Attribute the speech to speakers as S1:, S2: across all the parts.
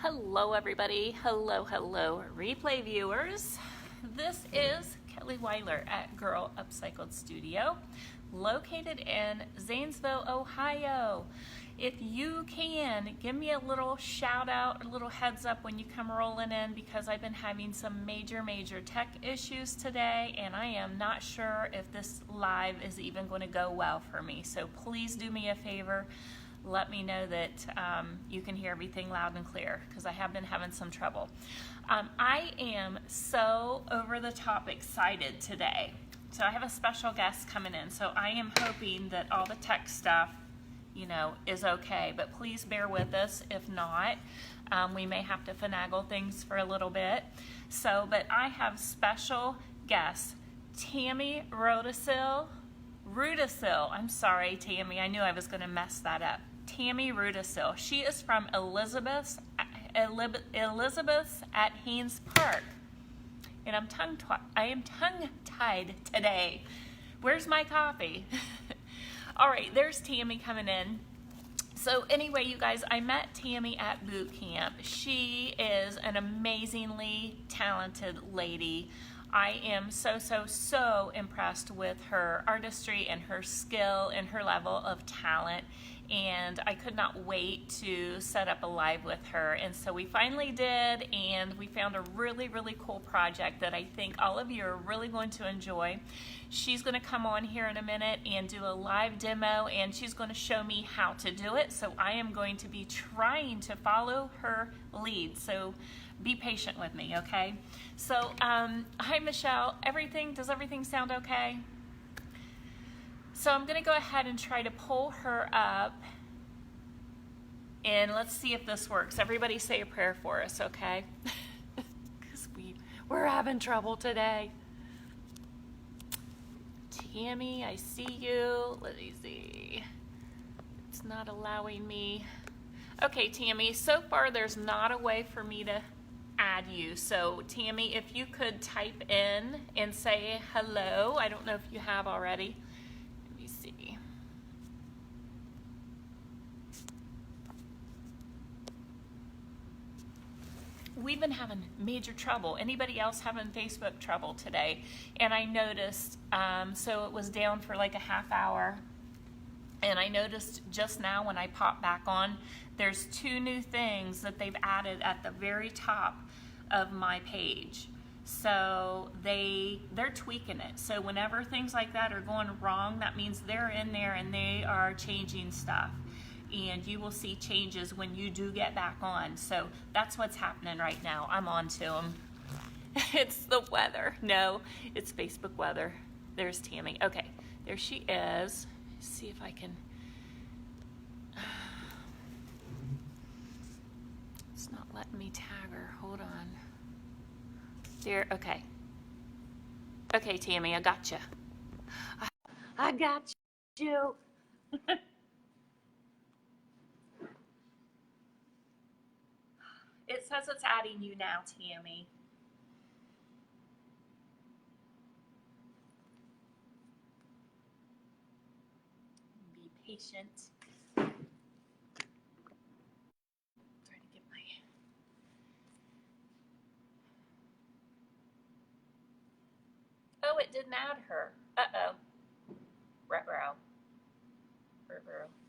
S1: Hello everybody, hello replay viewers. This is Kelly Weiler at Girl UPcycled Studio, located in Zanesville, Ohio. If you can, give me a little shout out, a little heads up when you come rolling in, because I've been having some major tech issues today and I am not sure if this live is even going to go well for me. So please do me a favor. Let me know that you can hear everything loud and clear, because I have been having some trouble. I am so over the top excited today. So I have a special guest coming in. So I am hoping that all the tech stuff, is okay. But please bear with us. If not, we may have to finagle things for a little bit. But I have special guest, Tammie Rudisill. I'm sorry, Tammie. I knew I was going to mess that up. Tammie Rudisill. She is from Elizabeth's at Haynes Park. And I am tongue-tied today. Where's my coffee? All right, there's Tammie coming in. So anyway, you guys, I met Tammie at boot camp. She is an amazingly talented lady. I am so impressed with her artistry and her skill and her level of talent, and I could not wait to set up a live with her. And so we finally did, and we found a really cool project that I think all of you are really going to enjoy. She's going to come on here in a minute and do a live demo, and she's going to show me how to do it. So I am going to be trying to follow her lead. So be patient with me, okay? So, hi Michelle. Does everything sound okay? So I'm gonna go ahead and try to pull her up, and let's see if this works. Everybody say a prayer for us, okay? Because we're having trouble today. Tammie, I see you. Let me see. It's not allowing me. Okay, Tammie, so far there's not a way for me to add you. So Tammie, if you could type in and say hello. I don't know if you have already. Let me see. We've been having major trouble. Anybody else having Facebook trouble today? And I noticed, so it was down for like a half hour. And I noticed just now when I popped back on, there's two new things that they've added at the very top of my page. So they're tweaking it. So whenever things like that are going wrong, that means they're in there and they are changing stuff. And you will see changes when you do get back on. So that's what's happening right now. I'm on to them. It's the weather. No, it's Facebook weather. There's Tammie. Okay, there she is. See if I can. It's not letting me tag her. Hold on. There. Okay. Okay, Tammie, I got you. I got you. It says it's adding you now, Tammie. Be patient. Trying to get my. Oh, it didn't add her. Uh-oh. Ruh-roh.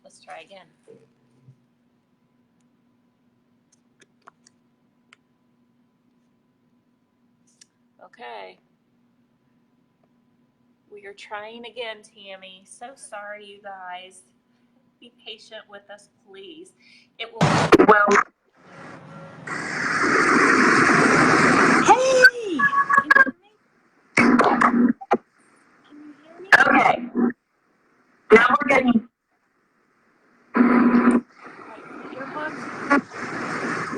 S1: Let's try again. Okay. We are trying again, Tammie. So sorry, you guys. Be patient with us, please. It will. Well. Hey! Can you hear me? Okay. Now we're getting. Earbuds?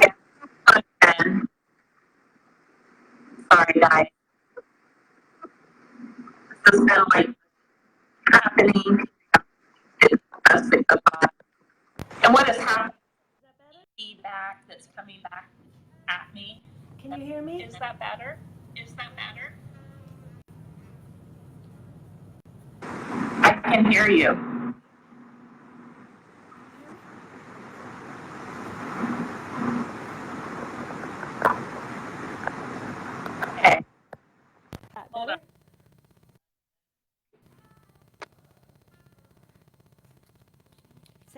S1: Yeah. Sorry, guys. This is now like happening. And what is happening? Feedback that's coming back at me.
S2: Can you hear me?
S1: Is that better? Is that better? I can hear you.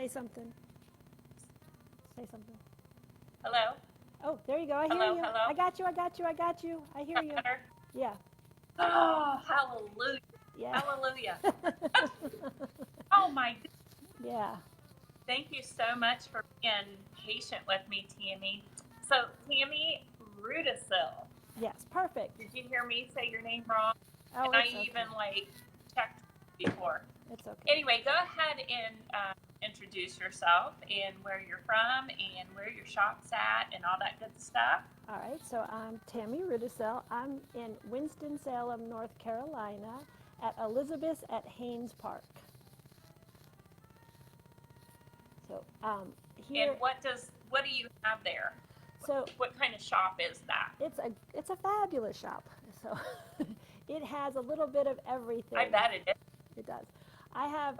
S2: say something. Say something.
S1: Hello?
S2: Oh, there you go. I hear
S1: Hello,
S2: you.
S1: hello?
S2: I got you. I got you. I got you. I hear you.
S1: Better?
S2: Yeah.
S1: Oh, hallelujah.
S2: Yeah.
S1: Hallelujah. Oh, my goodness.
S2: Yeah.
S1: Thank you so much for being patient with me, Tammie. So, Tammie Rudisill.
S2: Yes. Perfect.
S1: Did you hear me say your name wrong?
S2: Oh,
S1: And I
S2: it's okay.
S1: even, checked before.
S2: It's okay.
S1: Anyway, go ahead and introduce yourself and where you're from and where your shop's at and all that good stuff.
S2: All right. So I'm Tammie Rudisill. I'm in Winston-Salem, North Carolina, at Elizabeth at Haynes Park. So here.
S1: And what do you have there?
S2: So
S1: what kind of shop is that?
S2: it's a fabulous shop. So it has a little bit of everything.
S1: I bet it is.
S2: It does. I have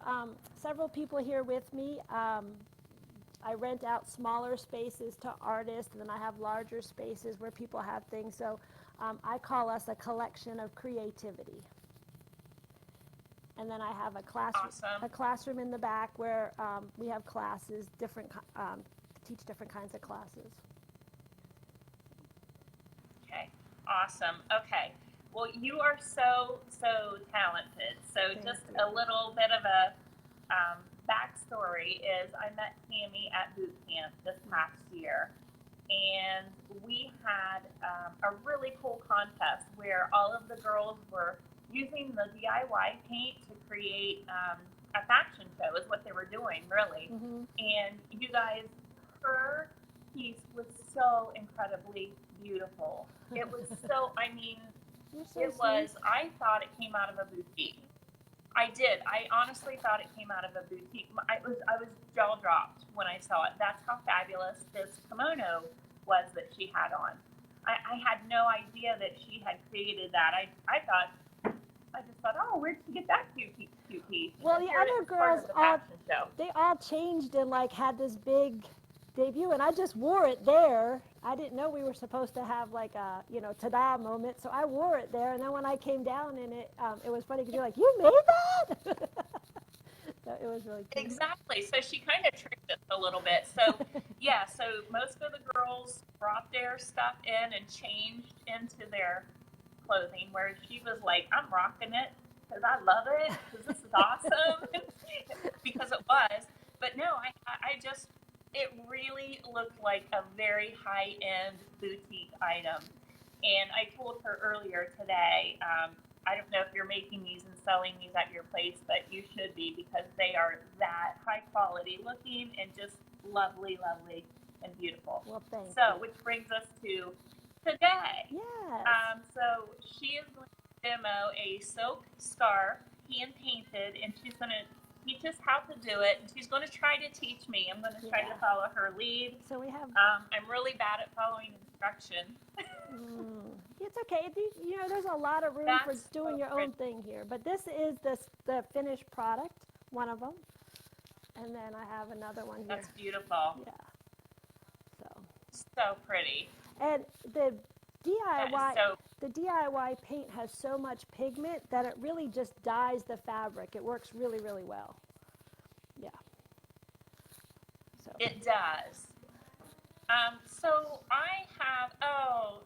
S2: several people here with me. I rent out smaller spaces to artists, and then I have larger spaces where people have things. So I call us a collection of creativity. And then I have a classroom in the back where we have classes, teach different kinds of classes.
S1: Okay, awesome. Okay, well, you are so talented. So just a little bit of a backstory is I met Tammie at boot camp this past year, and we had a really cool contest where all of the girls were using the DIY paint to create a fashion show is what they were doing, really.
S2: Mm-hmm.
S1: And you guys, her piece was so incredibly beautiful. It was so, I mean, I thought it came out of a boutique. I did. I honestly thought it came out of a boutique. I was jaw dropped when I saw it. That's how fabulous this kimono was that she had on. I had no idea that she had created that. I just thought, oh, where'd she get that cute piece?
S2: Well, the other girls they all changed and had this big debut, and I just wore it there. I didn't know we were supposed to have a ta-da moment, so I wore it there. And then when I came down in it, it was funny because you're like, you made that? So it was really cute.
S1: Exactly. So she kind of tricked us a little bit. So yeah, so most of the girls brought their stuff in and changed into their clothing, where she was like, I'm rocking it because I love it, because this is awesome, because it was. But no, it really looked like a very high-end boutique item. And I told her earlier today, I don't know if you're making these and selling these at your place, but you should be, because they are that high quality looking and just lovely, lovely and beautiful.
S2: Well, thank you.
S1: Which brings us to today.
S2: Yes.
S1: So she is going to demo a silk scarf, hand painted, and she's going to teach us how to do it. And she's going to try to teach me. I'm going to try to follow her lead.
S2: So we have.
S1: I'm really bad at following instruction.
S2: It's okay. There's a lot of room for doing your own thing here. But this is the finished product, one of them. And then I have another one here.
S1: That's beautiful.
S2: Yeah.
S1: So pretty.
S2: And the DIY paint has so much pigment that it really just dyes the fabric. It works really, really well. Yeah. So.
S1: It does. So I have,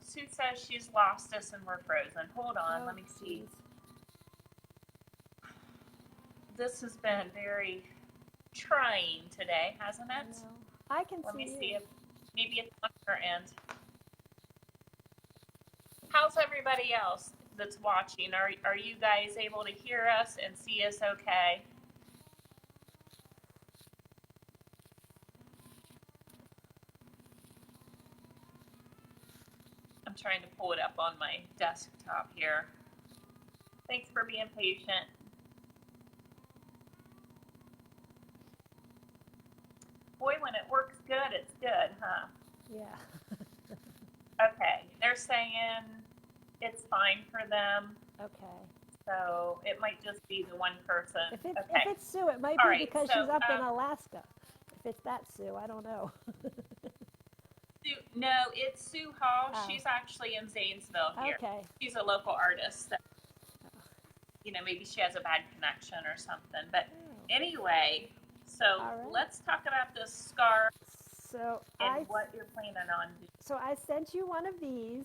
S1: Sue says she's lost us and we're frozen. Hold on, let me see. Geez. This has been very trying today, hasn't it?
S2: I can
S1: Let me
S2: see
S1: if maybe it's on her end. How's everybody else that's watching? Are you guys able to hear us and see us okay? I'm trying to pull it up on my desktop here. Thanks for being patient. Boy, when it works good, it's good, huh?
S2: Yeah.
S1: Okay, they're saying it's fine for them.
S2: Okay.
S1: So it might just be the one person.
S2: If it's Sue, it might be because she's up in Alaska. If it's that Sue, I don't know.
S1: No, it's Sue Hall. Oh. She's actually in Zanesville here.
S2: Okay.
S1: She's a local artist. So, maybe she has a bad connection or something. But anyway, So
S2: right.
S1: let's talk about this scarf
S2: So
S1: and what you're planning on doing.
S2: So I sent you one of these,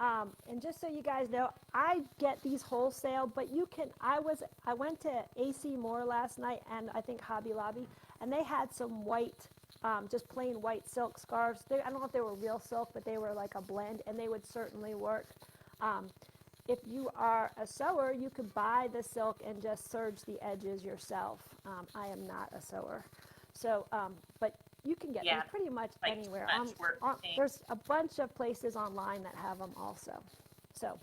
S2: and just so you guys know, I get these wholesale, but you can. I went to AC Moore last night, and I think Hobby Lobby, and they had some white, just plain white silk scarves. I don't know if they were real silk, but they were like a blend, and they would certainly work. If you are a sewer, you could buy the silk and just serge the edges yourself. I am not a sewer, so but you can get these pretty much
S1: like
S2: anywhere. There's a bunch of places online that have them also. So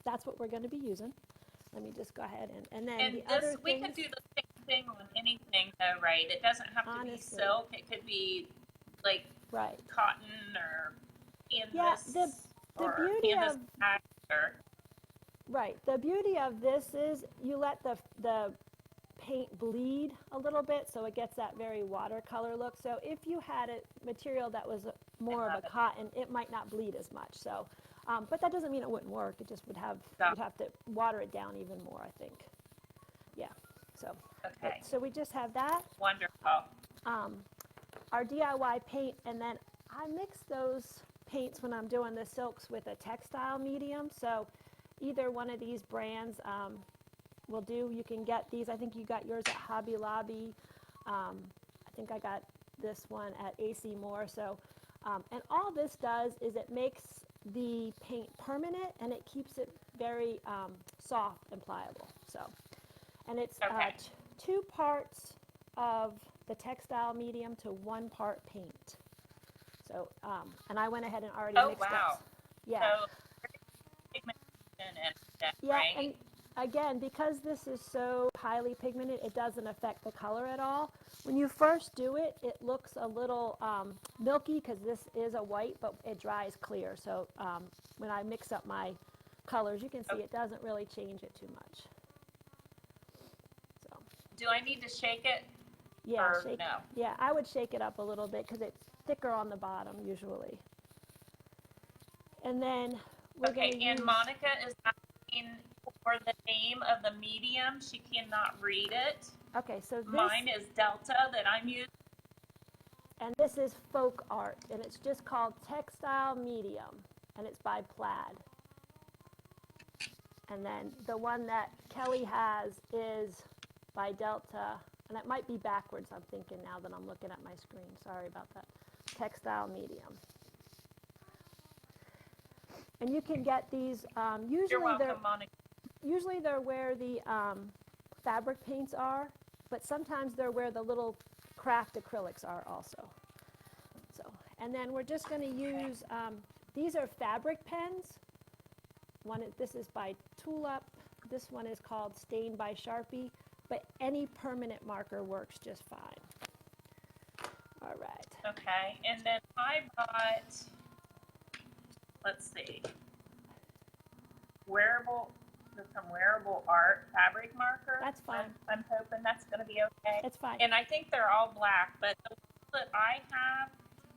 S2: that's what we're going to be using. Let me just go ahead and then the other
S1: we could do the same thing on anything though, right? It doesn't have to be silk. It could be like cotton or canvas or canvas
S2: Right. The beauty of this is you let the paint bleed a little bit so it gets that very watercolor look. So if you had a material that was more of a cotton, it might not bleed as much. So, but that doesn't mean it wouldn't work. It just would have, you'd have to water it down even more, I think. Yeah. So, so we just have that.
S1: Wonderful.
S2: Our DIY paint, and then I mix those paints when I'm doing the silks with a textile medium. So either one of these brands will do. You can get these. I think you got yours at Hobby Lobby. I think I got this one at AC Moore. So, and all this does is it makes the paint permanent, and it keeps it very soft and pliable. So, and it's 2 parts of the textile medium to 1 part paint. So, and I went ahead and already mixed up. Yeah.
S1: So,
S2: and again, because this is so highly pigmented, it doesn't affect the color at all. When you first do it, it looks a little milky because this is a white, but it dries clear. So when I mix up my colors, you can see it doesn't really change it too much. So,
S1: do I need to shake it?
S2: Yeah, yeah, I would shake it up a little bit because it's thicker on the bottom usually. And then we're going to use...
S1: Monica is asking for the name of the medium. She cannot read it.
S2: Okay, so this...
S1: Mine is Delta that I'm using.
S2: And this is Folk Art, and it's just called Textile Medium, and it's by Plaid. And then the one that Kelly has is by Delta, and it might be backwards, I'm thinking now that I'm looking at my screen. Sorry about that. Textile Medium. And you can get these,
S1: You're welcome, Monica.
S2: Usually they're where the fabric paints are, but sometimes they're where the little craft acrylics are also. So, and then we're just going to use, these are fabric pens. This is by Tulip. This one is called Stain by Sharpie, but any permanent marker works just fine. All right.
S1: Okay, and then I bought, let's see, some wearable art fabric marker.
S2: That's fine.
S1: I'm hoping that's going to be okay.
S2: It's fine.
S1: And I think they're all black, but the ones that I have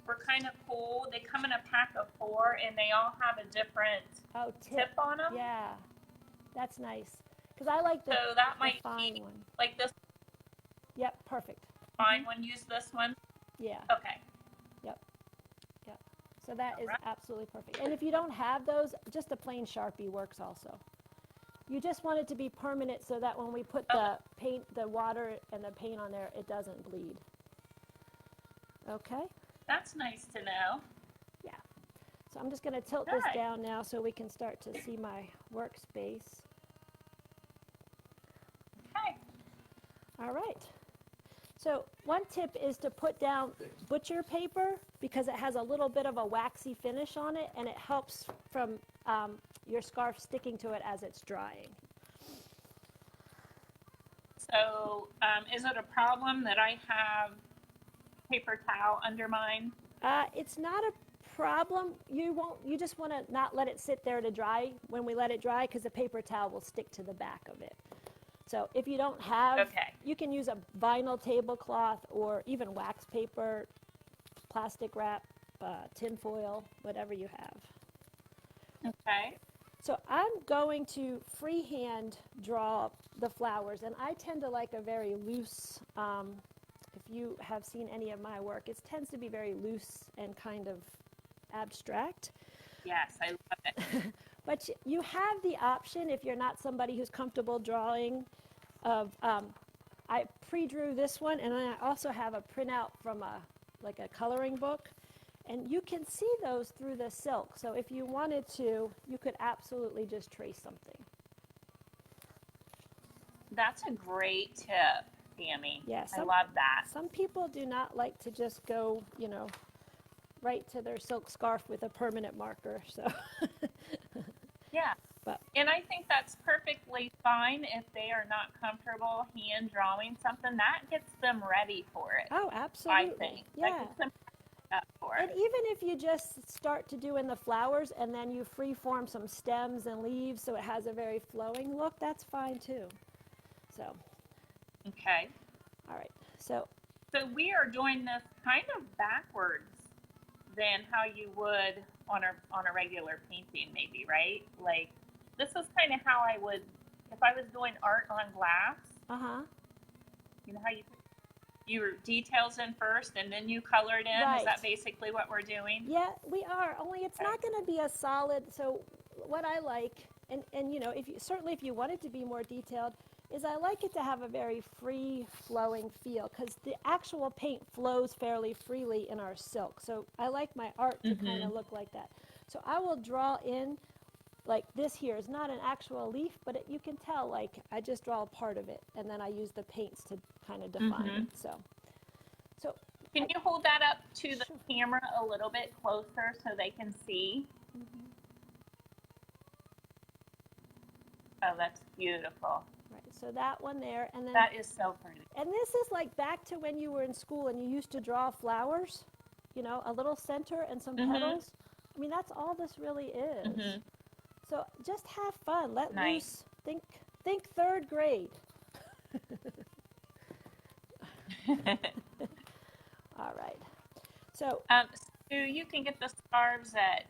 S1: were kind of cool. They come in a pack of 4, and they all have a different tip on them.
S2: Yeah, that's nice. Because I like the,
S1: so that
S2: the
S1: might
S2: fine
S1: be
S2: one.
S1: Like this.
S2: Yep, perfect.
S1: Fine one. Use this one.
S2: Yeah.
S1: Okay.
S2: Yep. Yep. So that is absolutely perfect. And if you don't have those, just a plain Sharpie works also. You just want it to be permanent so that when we put the paint, the water and the paint on there, it doesn't bleed. Okay?
S1: That's nice to know.
S2: Yeah. So I'm just going to tilt this down now so we can start to see my workspace.
S1: Okay.
S2: All right. So one tip is to put down butcher paper because it has a little bit of a waxy finish on it, and it helps from your scarf sticking to it as it's drying.
S1: So is it a problem that I have paper towel under mine?
S2: It's not a problem. You just want to not let it sit there to dry when we let it dry because the paper towel will stick to the back of it. So if you don't have, you can use a vinyl tablecloth or even wax paper, plastic wrap, tin foil, whatever you have.
S1: Okay.
S2: So I'm going to freehand draw the flowers, and I tend to like a very loose, you have seen any of my work, it tends to be very loose and kind of abstract.
S1: Yes, I love it.
S2: But you have the option, if you're not somebody who's comfortable drawing, of I pre-drew this one, and then I also have a printout from like a coloring book, and you can see those through the silk. So if you wanted to, you could absolutely just trace something.
S1: That's a great tip, Tammie.
S2: Yeah,
S1: I love that.
S2: Some people do not like to just go, right to their silk scarf with a permanent marker. So
S1: Yeah.
S2: But,
S1: and I think that's perfectly fine if they are not comfortable hand drawing something. That gets them ready for it.
S2: oh, absolutely.
S1: I think.
S2: Yeah.
S1: That gets them up for
S2: And
S1: it.
S2: even if you just start to do in the flowers and then you free form some stems and leaves so it has a very flowing look, that's fine too. So,
S1: Okay.
S2: all right. So
S1: we are doing this kind of backwards than how you would on a regular painting, maybe, right? Like, this is kind of how I would, if I was doing art on glass. You know how you put your details in first and then you color it in?
S2: Right.
S1: Is that basically what we're doing?
S2: yeah, we are. Only it's not going to be a solid. So what I like, and certainly if you want it to be more detailed, is I like it to have a very free flowing feel, because the actual paint flows fairly freely in our silk. So I like my art to kind of look like that. So I will draw in, like this here is not an actual leaf, but you can tell, like, I just draw a part of it, and then I use the paints to kind of define it. So
S1: Can you hold that up to the camera a little bit closer so they can see? Oh, that's beautiful.
S2: Right, so that one there, and then
S1: That is so pretty.
S2: and this is like back to when you were in school and you used to draw flowers, a little center and some petals. I mean, that's all this really is. So just have fun, let loose, think third grade. All right. So
S1: So you can get the scarves at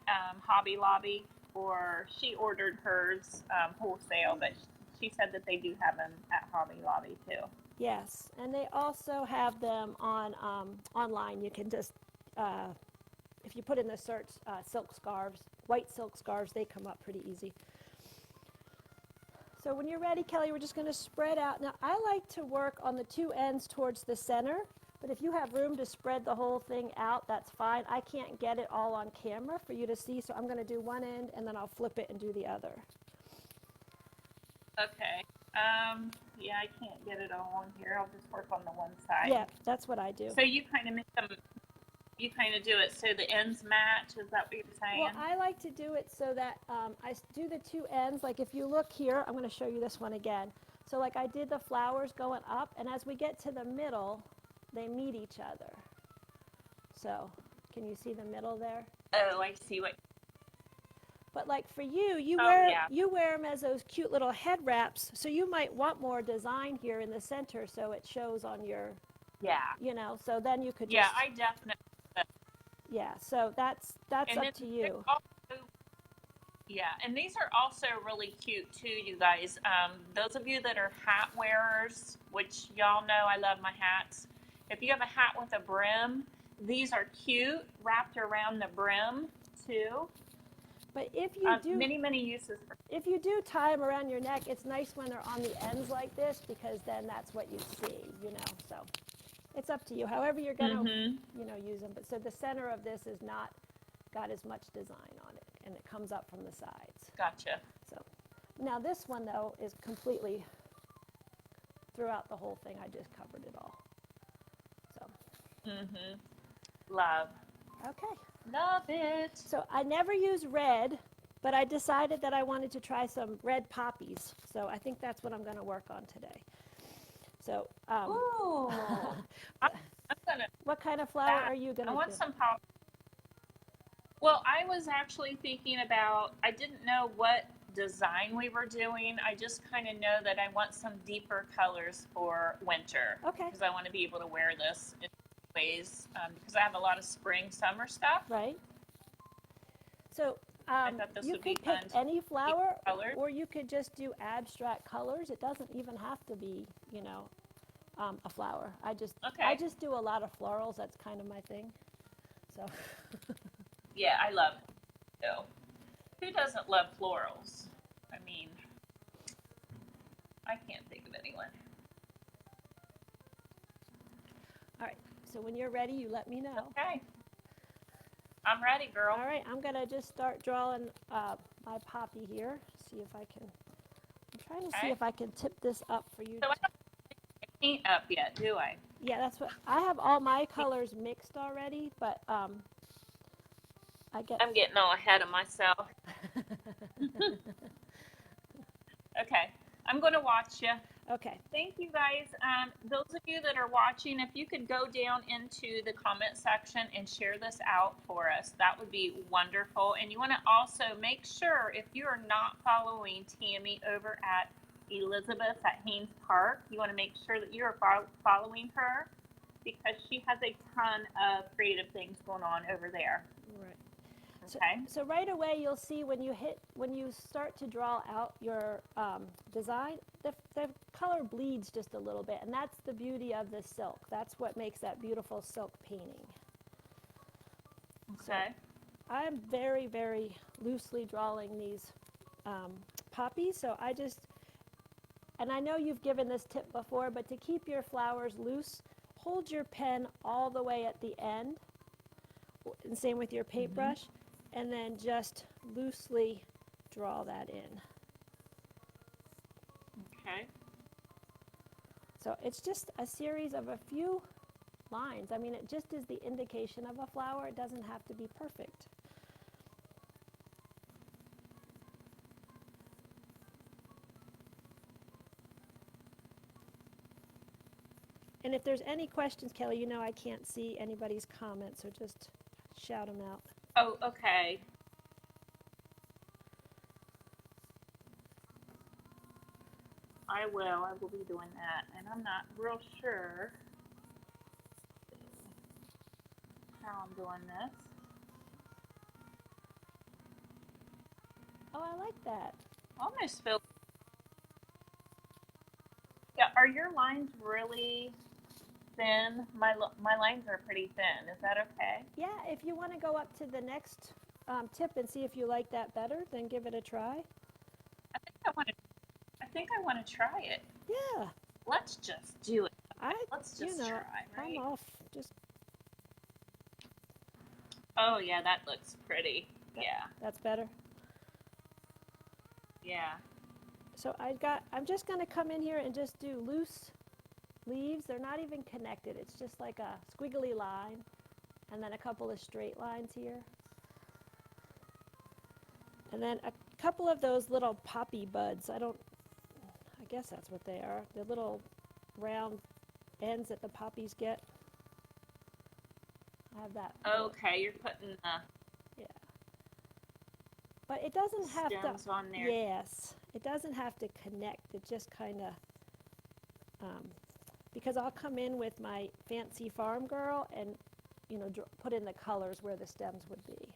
S1: Hobby Lobby, or she ordered hers wholesale, but she said that they do have them at Hobby Lobby too.
S2: yes, and they also have them on online. You can just if you put in the search silk scarves, white silk scarves, they come up pretty easy. So when you're ready, Kelly, we're just going to spread out. Now, I like to work on the two ends towards the center, but if you have room to spread the whole thing out, that's fine. I can't get it all on camera for you to see, so I'm going to do one end, and then I'll flip it and do the other.
S1: Okay. Yeah, I can't get it all on here. I'll just work on the one side.
S2: Yeah, that's what I do.
S1: So you kind of make them, you kind of do it so the ends match. Is that what you're saying?
S2: Well, I like to do it so that I do the two ends. Like if you look here, I'm going to show you this one again. So like I did the flowers going up, and as we get to the middle, they meet each other. So can you see the middle there?
S1: Oh, I see what.
S2: But like for you, you wear them as those cute little head wraps. So you might want more design here in the center, so it shows on your.
S1: Yeah.
S2: So then you could.
S1: Yeah, I definitely.
S2: Yeah, so that's
S1: and
S2: up to you.
S1: Also, yeah, and these are also really cute too, you guys. Those of you that are hat wearers, which y'all know I love my hats. If you have a hat with a brim, these are cute, wrapped around the brim too.
S2: But if you do
S1: many uses.
S2: If you do tie them around your neck, it's nice when they're on the ends like this, because then that's what you see, So it's up to you. However you're going to, use them. But so the center of this is not got as much design on it, and it comes up from the sides.
S1: Gotcha.
S2: So now this one though is completely throughout the whole thing. I just covered it all. So.
S1: Love.
S2: Okay.
S1: Love it.
S2: So I never use red, but I decided that I wanted to try some red poppies. So I think that's what I'm going to work on today. So,
S1: ooh. I'm gonna.
S2: What kind of flower are you going to do?
S1: I want some pop. Well, I was actually thinking about, I didn't know what design we were doing. I just kind of know that I want some deeper colors for winter.
S2: Okay.
S1: Because I want to be able to wear this in ways, because I have a lot of spring, summer stuff.
S2: Right. So you
S1: could
S2: could pick any flower,
S1: color.
S2: or you could just do abstract colors. It doesn't even have to be, a flower. I
S1: Okay.
S2: just do a lot of florals. That's kind of my thing. So.
S1: Yeah, I love it too. Who doesn't love florals? I mean, I can't think of anyone.
S2: All right. So when you're ready, you let me know.
S1: Okay. I'm ready, girl.
S2: All right. I'm gonna just start drawing my poppy here. See if I can. I'm trying to see if I can tip this up for you.
S1: So I don't have my paint up yet, do I?
S2: Yeah, that's what I have. All my colors mixed already, but I'm
S1: getting all ahead of myself. Okay, I'm going to watch you.
S2: Okay.
S1: Thank you guys. Those of you that are watching, if you could go down into the comment section and share this out for us, that would be wonderful. And you want to also make sure, if you are not following Tammie over at Elizabeth at Haynes Park, you want to make sure that you are following her, because she has a ton of creative things going on over there.
S2: Right.
S1: Okay.
S2: So right away you'll see when you start to draw out your design, the color bleeds just a little bit, and that's the beauty of the silk. That's what makes that beautiful silk painting.
S1: Okay.
S2: So I'm very, very loosely drawing these poppies, so and I know you've given this tip before, but to keep your flowers loose, hold your pen all the way at the end, and same with your paintbrush. And then just loosely draw that in.
S1: Okay.
S2: So it's just a series of a few lines. I mean, it just is the indication of a flower. It doesn't have to be perfect. And if there's any questions, Kelly, you know I can't see anybody's comments, so just shout them out.
S1: Oh, okay. I will be doing that, and I'm not real sure how I'm doing this.
S2: Oh, I like that.
S1: Almost feel. Yeah, are your lines really thin? My lines are pretty thin. Is that okay?
S2: Yeah, if you want to go up to the next tip and see if you like that better, then give it a try.
S1: I think I want to try it.
S2: Yeah.
S1: Let's just do it. Let's just try, right?
S2: I'm off. Just.
S1: Oh yeah, that looks pretty. Yeah.
S2: That's better.
S1: Yeah.
S2: So I'm just going to come in here and just do loose leaves. They're not even connected. It's just like a squiggly line and then a couple of straight lines here. And then a couple of those little poppy buds. I guess that's what they are. The little round ends that the poppies get. I have that.
S1: Okay, you're putting
S2: yeah. But it doesn't have
S1: stems
S2: to.
S1: on there.
S2: Yes, it doesn't have to connect. It just kind of, because I'll come in with my fancy farm girl and, put in the colors where the stems would be.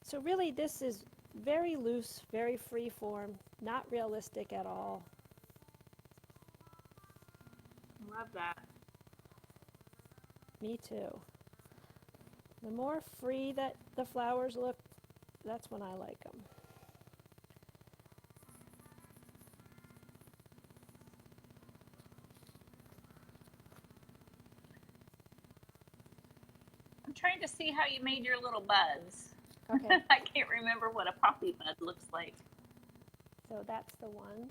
S2: So really, this is very loose, very free form, not realistic at all.
S1: Love that.
S2: Me too. The more free that the flowers look, that's when I like them.
S1: I'm trying to see how you made your little buds.
S2: Okay.
S1: I can't remember what a poppy bud looks like.
S2: So that's the one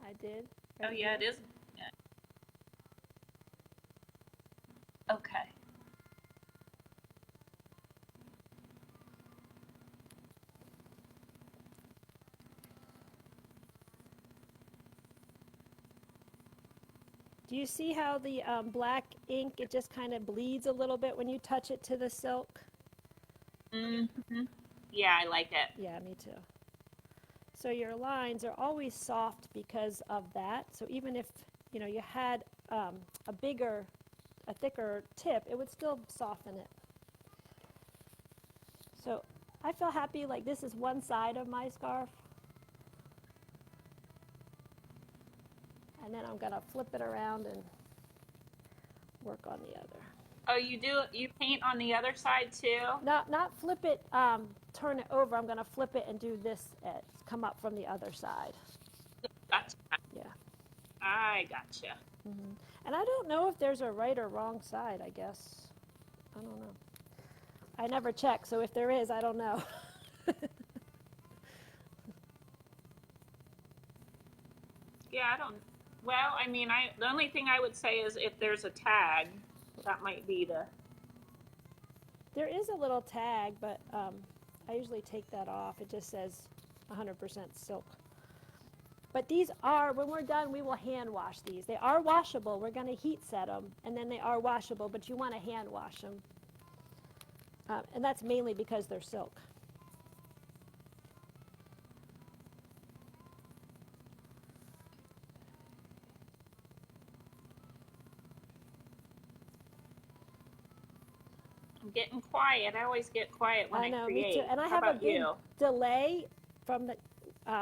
S2: I did.
S1: Oh yeah, it is. Yeah. Okay.
S2: Do you see how the black ink, it just kind of bleeds a little bit when you touch it to the silk?
S1: Mm-hmm. Yeah, I like it.
S2: Yeah, me too. So your lines are always soft because of that. So even if, you had a thicker tip, it would still soften it. So I feel happy, like this is one side of my scarf. And then I'm gonna flip it around and work on the other.
S1: Oh, you paint on the other side too?
S2: Not flip it, turn it over. I'm gonna flip it and do this edge, come up from the other side.
S1: Gotcha.
S2: Yeah.
S1: I gotcha.
S2: Mm-hmm. And I don't know if there's a right or wrong side, I guess. I don't know. I never check, so if there is, I don't know.
S1: Yeah, I don't. Well, I mean, the only thing I would say is if there's a tag, that might be the.
S2: There is a little tag, but I usually take that off. It just says 100% silk. But these are, when we're done, we will hand wash these. They are washable. We're going to heat set them, and then they are washable, but you want to hand wash them. And that's mainly because they're silk.
S1: I'm getting quiet. I always get quiet when I create.
S2: Me too. And I
S1: How
S2: have a
S1: about
S2: big
S1: you?
S2: delay from the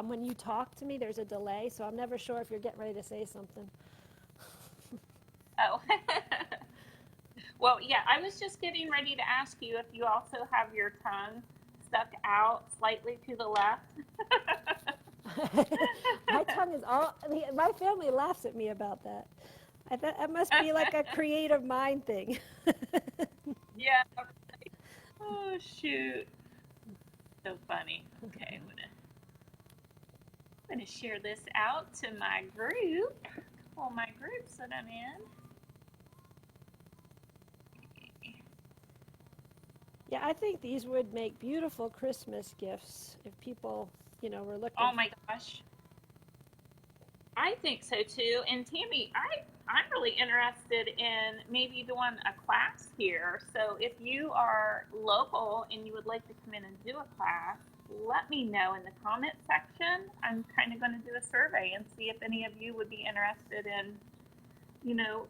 S2: when you talk to me. There's a delay, so I'm never sure if you're getting ready to say something.
S1: Oh. Well, yeah, I was just getting ready to ask you if you also have your tongue stuck out slightly to the left.
S2: My tongue is all. My family laughs at me about that. I thought that must be like a creative mind thing.
S1: Yeah. Oh, shoot. So funny. Okay, I'm gonna share this out to my group. All my groups that I'm in.
S2: Yeah, I think these would make beautiful Christmas gifts if people, were looking.
S1: Oh my gosh. I think so too. And Tammie, I'm really interested in maybe doing a class here. So if you are local and you would like to come in and do a class, let me know in the comment section. I'm kind of going to do a survey and see if any of you would be interested in,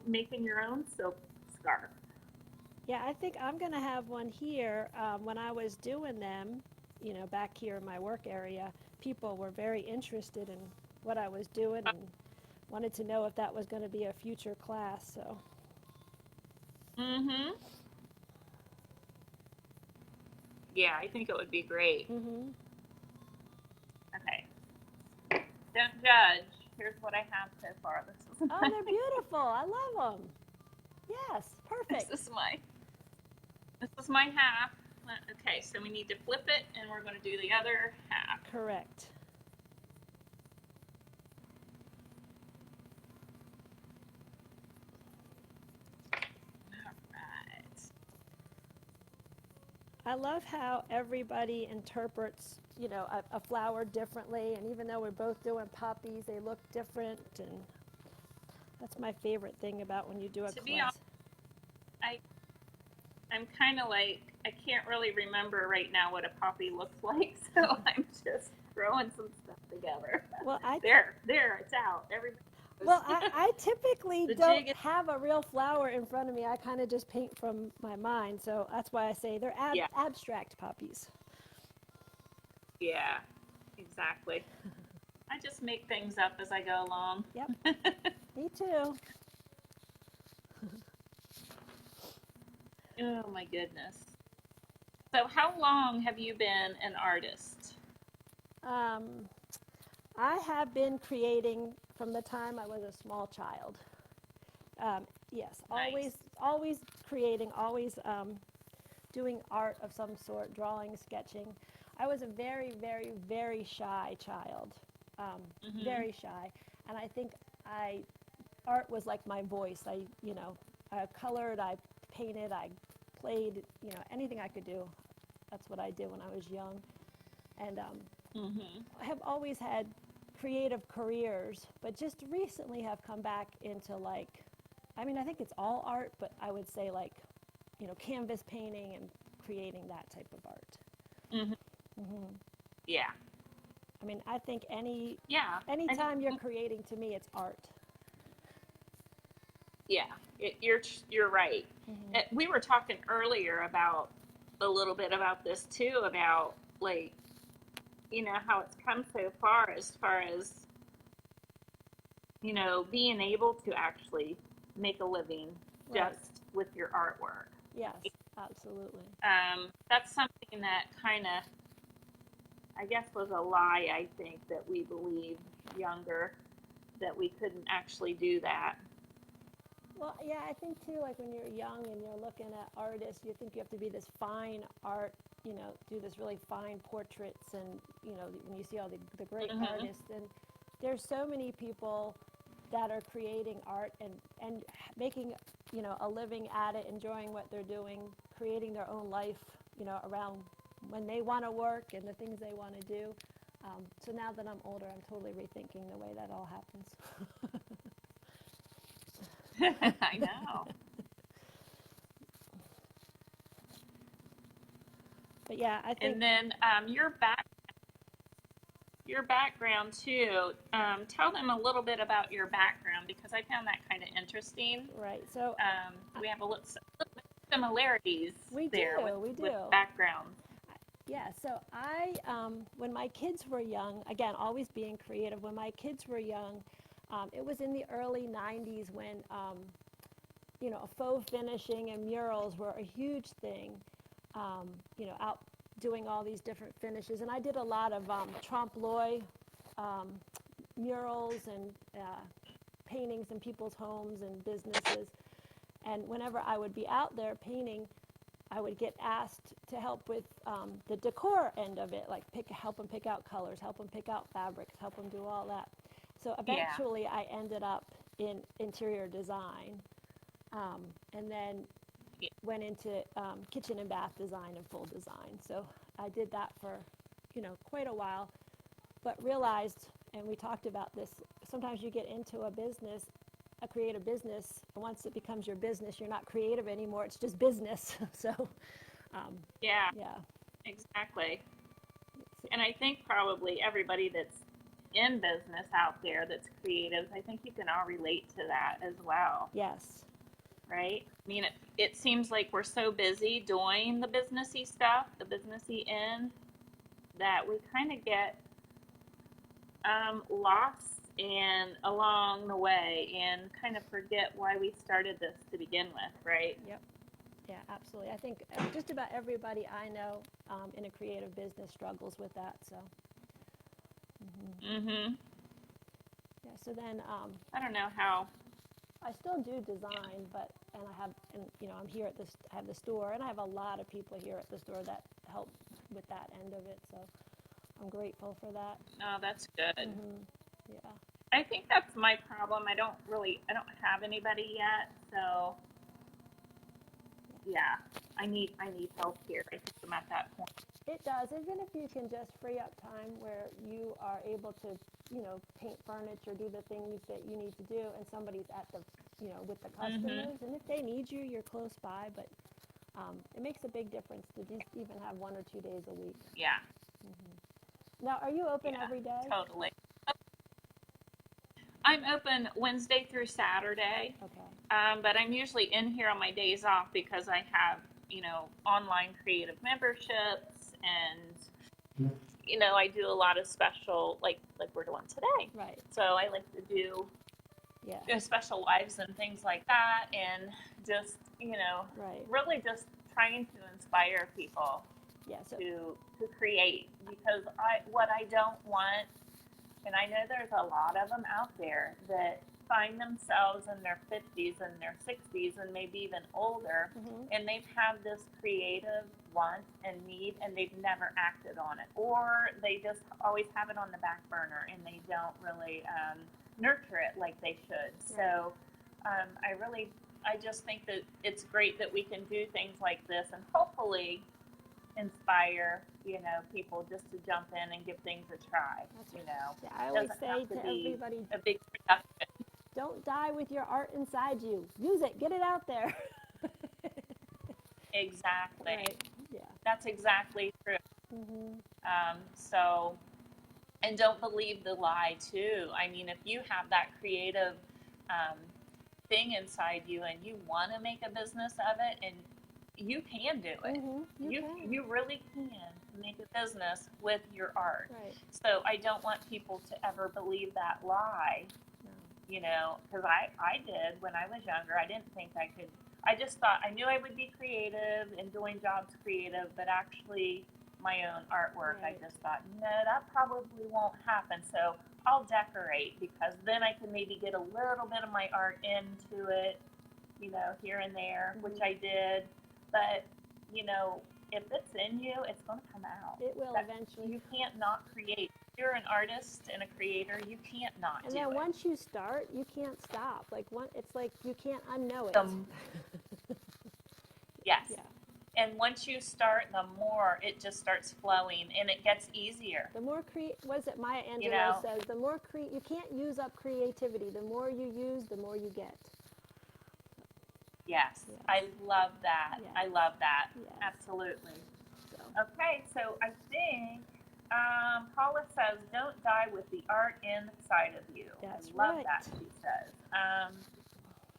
S1: making your own silk scarf.
S2: Yeah, I think I'm going to have one here. When I was doing them, back here in my work area, people were very interested in what I was doing and wanted to know if that was going to be a future class. So.
S1: Mhm. Yeah, I think it would be great.
S2: Mhm.
S1: Okay. Don't judge. Here's what I have so far. This is.
S2: Oh, they're beautiful. I love them. Yes, perfect.
S1: This is my half. Okay, so we need to flip it, and we're going to do the other half.
S2: Correct. I love how everybody interprets, a flower differently, and even though we're both doing poppies, they look different, and that's my favorite thing about when you do a class.
S1: Be honest, I'm kind of like, I can't really remember right now what a poppy looks like, so I'm just throwing some stuff together.
S2: Well,
S1: there, it's out. Everybody.
S2: Well, I typically don't have a real flower in front of me. I kind of just paint from my mind, so that's why I say they're abstract poppies.
S1: Yeah, exactly. I just make things up as I go along.
S2: Yep, me too.
S1: Oh my goodness. So how long have you been an artist?
S2: I have been creating from the time I was a small child. Yes,
S1: nice.
S2: always creating, always doing art of some sort, drawing, sketching. I was a very, very, very shy child, very shy, and I think art was like my voice. I colored, I painted, I played, anything I could do. That's what I did when I was young, and I have always had creative careers, but just recently have come back into I think it's all art, but I would say canvas painting and creating that type of art.
S1: Yeah.
S2: I think anytime you're creating, to me, it's art.
S1: Yeah, you're right. We were talking earlier about a little bit about this too, about how it's come so far as you know, being able to actually make a living
S2: Right.
S1: just with your artwork.
S2: Yes, absolutely.
S1: That's something that kind of, I guess, was a lie, I think, that we believed younger, that we couldn't actually do that.
S2: Well, yeah, I think too, like when you're young and you're looking at artists, you think you have to be this fine art, you know, do this really fine portraits, and, you know, when you see all the great artists, and there's so many people that are creating art and making, you know, a living at it, enjoying what they're doing, creating their own life, you know, around when they want to work and the things they want to do. So now that I'm older, I'm totally rethinking the way that all happens.
S1: I know.
S2: But yeah, I think.
S1: And then your background too. Tell them a little bit about your background, because I found that kind of interesting.
S2: Right. So
S1: we have a little similarities
S2: we
S1: there
S2: do.
S1: with backgrounds.
S2: Yeah. So when my kids were young, again, always being creative. When my kids were young, it was in the early '90s when you know, faux finishing and murals were a huge thing. You know, out doing all these different finishes, and I did a lot of trompe l'oeil murals and paintings in people's homes and businesses. And whenever I would be out there painting, I would get asked to help with the decor end of it, like help them pick out colors, help them pick out fabrics, help them do all that. So eventually I ended up in interior design, and then went into kitchen and bath design and full design. So I did that for, you know, quite a while, but realized, and we talked about this, sometimes you get into a business, a creative business, and once it becomes your business, you're not creative anymore, it's just business. So
S1: yeah, exactly. And I think probably everybody that's in business out there that's creative, I think you can all relate to that as well.
S2: Yes.
S1: Right? I mean, it seems like we're so busy doing the businessy stuff, the businessy end, that we kind of get lost and along the way and kind of forget why we started this to begin with, right?
S2: Yep. Yeah, absolutely. I think just about everybody I know in a creative business struggles with that. So. Yeah. So then.
S1: I don't know how.
S2: I still do design, but you know, I'm here at this. I have the store, and I have a lot of people here at the store that help with that end of it. So I'm grateful for that.
S1: Oh, that's good.
S2: Yeah.
S1: I think that's my problem. I don't have anybody yet, so yeah, I need help here. I think I'm at that point.
S2: It does, even if you can just free up time where you are able to, you know, paint furniture, do the things that you need to do, and somebody's at the, you know, with the customers, and if they need you, you're close by, but it makes a big difference to just even have 1 or 2 days a week.
S1: Yeah.
S2: Now, are you open every day?
S1: Totally. I'm open Wednesday through Saturday.
S2: Okay.
S1: But I'm usually in here on my days off because I have, you know, online creative memberships, and you know, I do a lot of special, like we're doing today.
S2: Right.
S1: So I like to do special lives and things like that, and just, you know, really just trying to inspire people to create, because what I don't want, and I know there's a lot of them out there that find themselves in their 50s and their 60s and maybe even older, and they've had this creative want and need, and they've never acted on it, or they just always have it on the back burner and they don't really nurture it like they should. So I just think that it's great that we can do things like this and hopefully inspire, you know, people just to jump in and give things a try. You know,
S2: yeah, I always say to everybody,
S1: a big production.
S2: Don't die with your art inside you. Use it. Get it out there.
S1: Exactly.
S2: Right. Yeah.
S1: That's exactly true. So, and don't believe the lie too. I mean, if you have that creative thing inside you and you want to make a business of it, and you can do it. You really can make a business with your art.
S2: Right.
S1: So I don't want people to ever believe that lie. you know, because I did when I was younger. I didn't think I could. I just thought I knew I would be creative and doing jobs creative, but actually my own artwork, I
S2: Right.
S1: just thought, no, that probably won't happen. So I'll decorate because then I can maybe get a little bit of my art into it, you know, here and there, which I did. But, you know, if it's in you, it's going to come out.
S2: It will
S1: That,
S2: eventually.
S1: you can't not create. If you're an artist and a creator, you can't not
S2: And
S1: do
S2: then
S1: it.
S2: once you start, you can't stop. Like it's like you can't unknow it.
S1: Yes.
S2: Yeah.
S1: And once you start, the more it just starts flowing and it gets easier.
S2: The more what is it Maya Angelou
S1: You know?
S2: says, the more you can't use up creativity. The more you use, the more you get.
S1: Yes.
S2: Yes.
S1: I love that.
S2: Yes.
S1: I love that.
S2: Yes.
S1: Absolutely.
S2: So.
S1: Okay, so I think Paula says, don't die with the art inside of you.
S2: That's
S1: I love
S2: right.
S1: that, she says.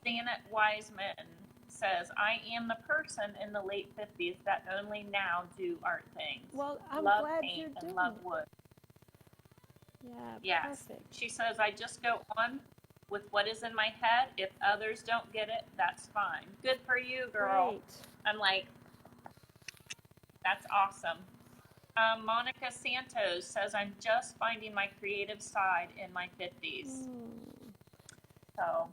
S1: Janet Wiseman says, I am the person in the late 50s that only now do art things.
S2: Well, I'm
S1: love
S2: glad
S1: paint
S2: you're
S1: and
S2: doing
S1: love
S2: it.
S1: wood.
S2: Yeah,
S1: Yes.
S2: perfect.
S1: She says, I just go on with what is in my head. If others don't get it, that's fine. Good for you, girl.
S2: Great.
S1: I'm like, that's awesome. Monica Santos says, I'm just finding my creative side in my 50s. So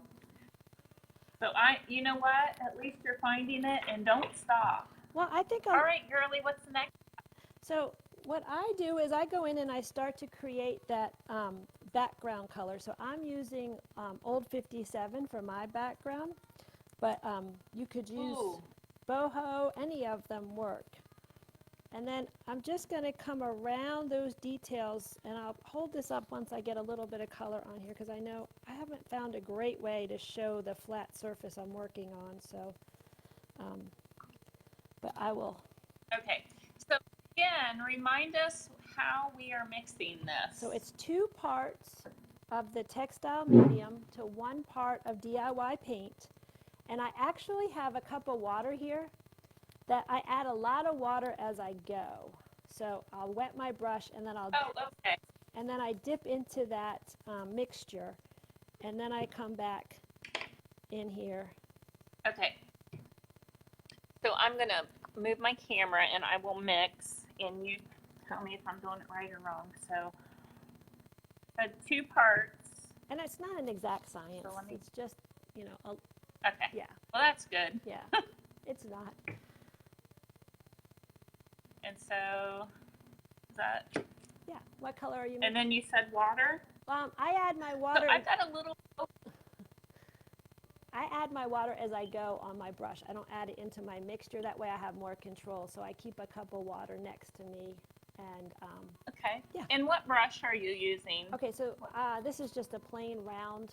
S1: you know what? At least you're finding it, and don't stop.
S2: Well, I think
S1: All right, girly, what's the next?
S2: So what I do is I go in and I start to create that background color. So I'm using old 57 for my background, but you could use boho, any of them work. And then I'm just going to come around those details, and I'll hold this up once I get a little bit of color on here, because I know I haven't found a great way to show the flat surface I'm working on. So, but I will.
S1: Okay, so again, remind us how we are mixing this.
S2: So it's 2 parts of the Textile Medium to 1 part of DIY paint. And I actually have a cup of water here that I add a lot of water as I go. So I'll wet my brush and then and then I dip into that mixture, and then I come back in here.
S1: Okay. So I'm going to move my camera and I will mix, and you tell me if I'm doing it right or wrong. So 2 parts.
S2: And it's not an exact science.
S1: So
S2: it's just, you know,
S1: okay.
S2: Yeah.
S1: Well, that's good.
S2: Yeah. It's not.
S1: And so, is that?
S2: Yeah. What color are you making?
S1: And then you said water?
S2: I add my water.
S1: So I've got a little.
S2: I add my water as I go on my brush. I don't add it into my mixture. That way I have more control. So I keep a cup of water next to me. And
S1: okay.
S2: Yeah.
S1: And what brush are you using?
S2: Okay, so this is just a plain round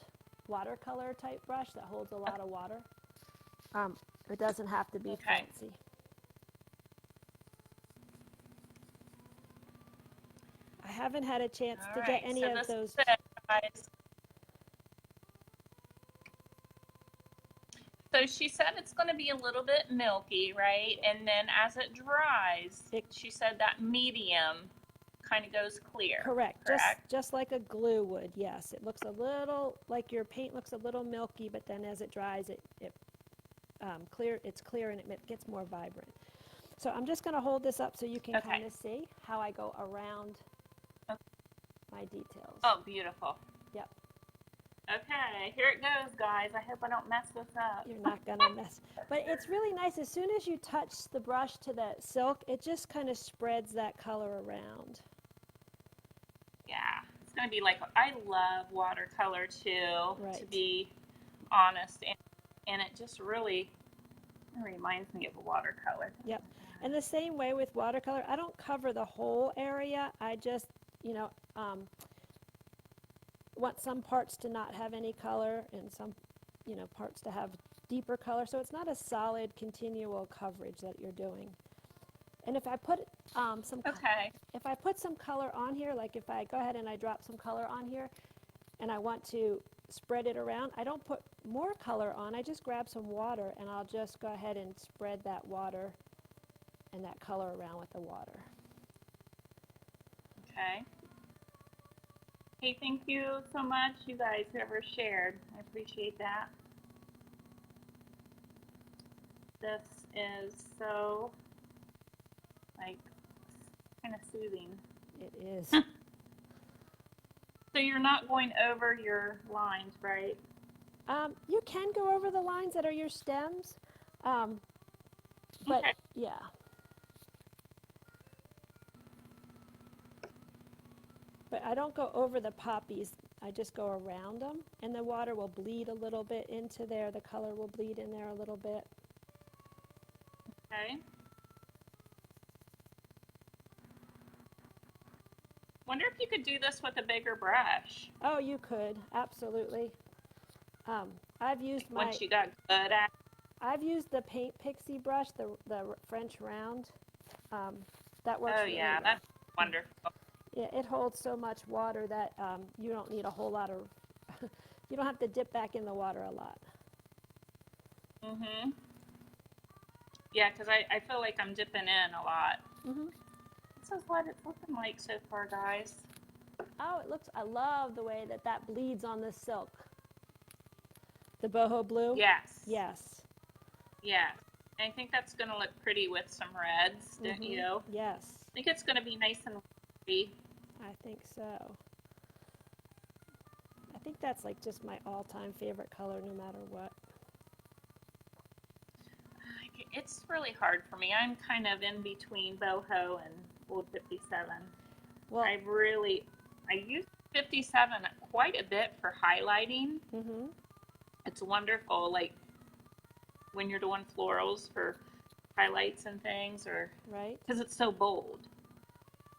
S2: watercolor type brush that holds a lot of water. It doesn't have to be fancy. I haven't had a chance to get any of those.
S1: So she said it's going to be a little bit milky, right? And then as it dries, she said that medium kind of goes clear.
S2: Correct. Just like a glue would, yes. It looks a little, like your paint looks a little milky, but then as it dries, it's clear and it gets more vibrant. So I'm just going to hold this up so you can kind of see how I go around my details.
S1: Oh, beautiful.
S2: Yep.
S1: Okay, here it goes, guys. I hope I don't mess this up.
S2: You're not going to mess. But it's really nice. As soon as you touch the brush to the silk, it just kind of spreads that color around.
S1: Yeah, it's going to be like, I love watercolor too,
S2: Right.
S1: to be honest. And it just really reminds me of a watercolor.
S2: Yep. And the same way with watercolor, I don't cover the whole area. I just, want some parts to not have any color and some, parts to have deeper color. So it's not a solid continual coverage that you're doing. And if I put if I put some color on here, like if I go ahead and I drop some color on here and I want to spread it around, I don't put more color on. I just grab some water and I'll just go ahead and spread that water and that color around with the water.
S1: Okay. Hey, thank you so much, you guys, whoever shared. I appreciate that. This is so, like, kind of soothing.
S2: It is.
S1: So you're not going over your lines, right?
S2: You can go over the lines that are your stems, but
S1: Okay.
S2: yeah. But I don't go over the poppies. I just go around them, and the water will bleed a little bit into there. The color will bleed in there a little bit.
S1: Okay. Wonder if you could do this with a bigger brush.
S2: Oh, you could, absolutely. I've used
S1: once you got good at.
S2: I've used the Paint Pixie brush, the French round. That works.
S1: Oh
S2: really
S1: yeah,
S2: well.
S1: that's wonderful.
S2: Yeah, it holds so much water that you don't need a whole lot of. You don't have to dip back in the water a lot.
S1: Mhm. Yeah, because I feel like I'm dipping in a lot.
S2: Mhm.
S1: This is what it's looking like so far, guys.
S2: Oh, it looks. I love the way that bleeds on the silk. The boho blue.
S1: Yes.
S2: Yes.
S1: Yes. I think that's going to look pretty with some reds, don't you?
S2: Yes.
S1: I think it's going to be nice and pretty.
S2: I think so. I think that's like just my all-time favorite color, no matter what.
S1: It's really hard for me. I'm kind of in between boho and old 57.
S2: Well,
S1: I use 57 quite a bit for highlighting.
S2: Mhm.
S1: It's wonderful, like when you're doing florals for highlights and things, or
S2: right.
S1: because it's so bold,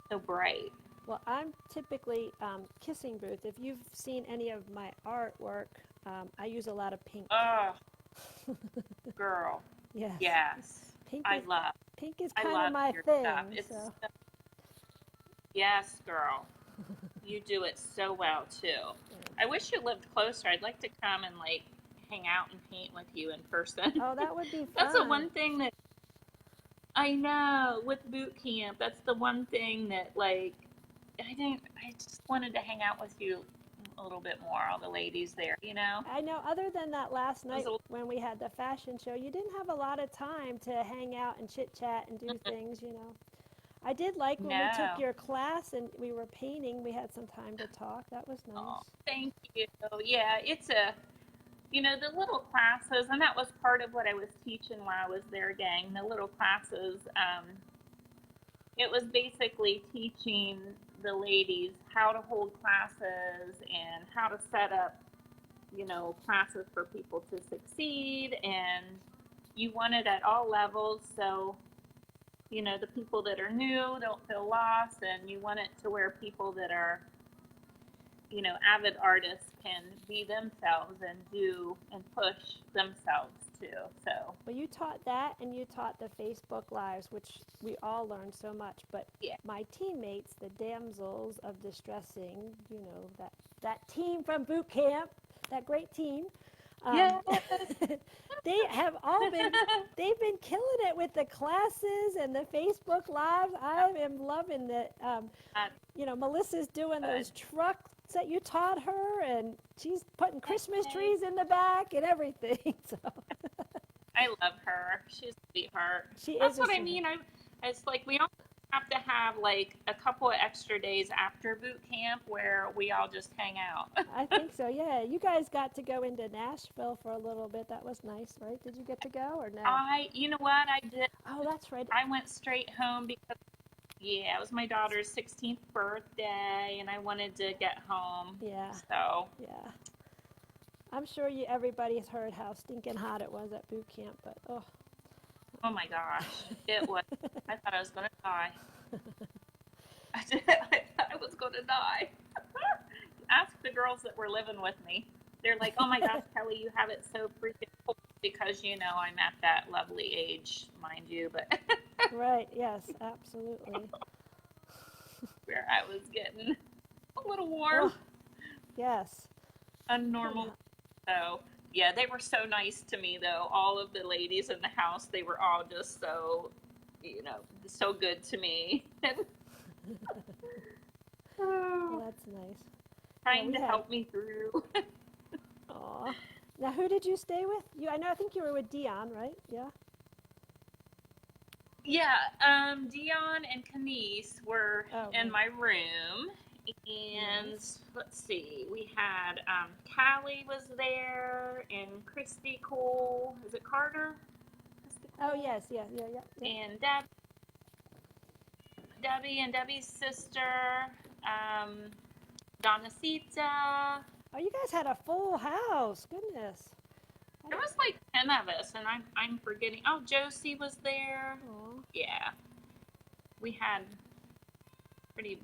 S1: so bright.
S2: Well, I'm typically kissing booth. If you've seen any of my artwork, I use a lot of pink.
S1: Oh, girl.
S2: Yes.
S1: Yes.
S2: Pink is kind of my thing. So.
S1: Yes, girl. You do it so well too. Yeah. I wish you lived closer. I'd like to come and like hang out and paint with you in person.
S2: Oh, that would be fun.
S1: That's the one thing that I know with boot camp. That's the one thing that like I just wanted to hang out with you a little bit more, all the ladies there, you know?
S2: I know, other than that last night when we had the fashion show, you didn't have a lot of time to hang out and chit-chat and do things, you know. I did like when we took your class and we were painting, we had some time to talk. That was nice.
S1: Oh, thank you. Yeah, it's the little classes, and that was part of what I was teaching while I was there, gang. The little classes, it was basically teaching the ladies how to hold classes and how to set up, classes for people to succeed. And you want it at all levels, so, the people that are new don't feel lost, and you want it to where people that are, avid artists can be themselves and do and push themselves too. So,
S2: well, you taught that, and you taught the Facebook Lives, which we all learned so much. But
S1: yeah.
S2: My teammates, the damsels of distressing, that team from boot camp, that great team.
S1: Yes.
S2: They have all they've been killing it with the classes and the Facebook Lives. I am loving that. Melissa's doing those trucks that you taught her, and she's putting Christmas trees in the back and everything. So
S1: I love her. She's a sweetheart.
S2: She
S1: That's
S2: is
S1: what I mean. It's like we all have to have like a couple of extra days after boot camp where we all just hang out.
S2: I think so. Yeah, you guys got to go into Nashville for a little bit. That was nice, right? Did you get to go or no?
S1: You know what I did?
S2: Oh, that's right.
S1: I went straight home because it was my daughter's 16th birthday, and I wanted to get home.
S2: Yeah.
S1: So.
S2: Yeah. I'm sure everybody's heard how stinking hot it was at boot camp, but oh.
S1: Oh my gosh, it was. I thought I was going to die. I thought I was going to die. Ask the girls that were living with me. They're like, oh my gosh, Kelly, you have it so freaking cold because, I'm at that lovely age, mind you. But
S2: right, yes, absolutely.
S1: Where I was getting a little warm.
S2: Oh, yes.
S1: Unnormal. So, yeah, they were so nice to me, though. All of the ladies in the house, they were all just so, so good to me.
S2: Well, that's nice.
S1: trying to help me through.
S2: Aw. Now, who did you stay with? I think you were with Dion, right? Yeah.
S1: Yeah, Dion and Kenise were in my room, and let's see, we had Callie was there, and Christy Cole. Is it Carter?
S2: Oh yes, yeah.
S1: And Debbie and Debbie's sister, Donacita.
S2: Oh, you guys had a full house. Goodness.
S1: There was like 10 of us, and I'm forgetting. Oh, Josie was there.
S2: Aww.
S1: Yeah, we had pretty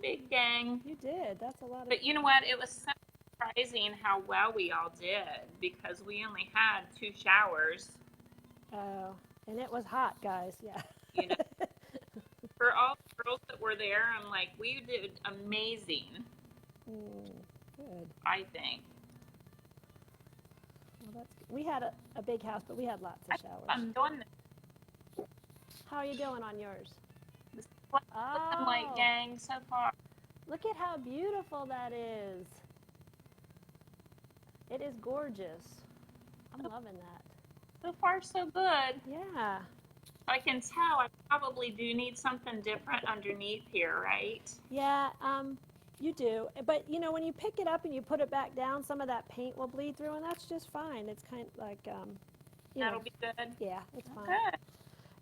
S1: big gang.
S2: You did. That's a lot of.
S1: But you know what? It was so surprising how well we all did because we only had 2 showers.
S2: Oh, and it was hot, guys. Yeah.
S1: You know, for all the girls that were there, I'm like, we did amazing.
S2: Good.
S1: I think.
S2: Well, we had a big house, but we had lots of showers.
S1: I'm doing this.
S2: How are you doing on yours?
S1: Looking like gang so far.
S2: Look at how beautiful that is. It is gorgeous. I'm loving that.
S1: So far, so good.
S2: Yeah.
S1: I can tell I probably do need something different underneath here, right?
S2: Yeah, you do. But, you know, when you pick it up and you put it back down, some of that paint will bleed through, and that's just fine. It's kind of like,
S1: That'll be good?
S2: Yeah, it's fine.
S1: Good.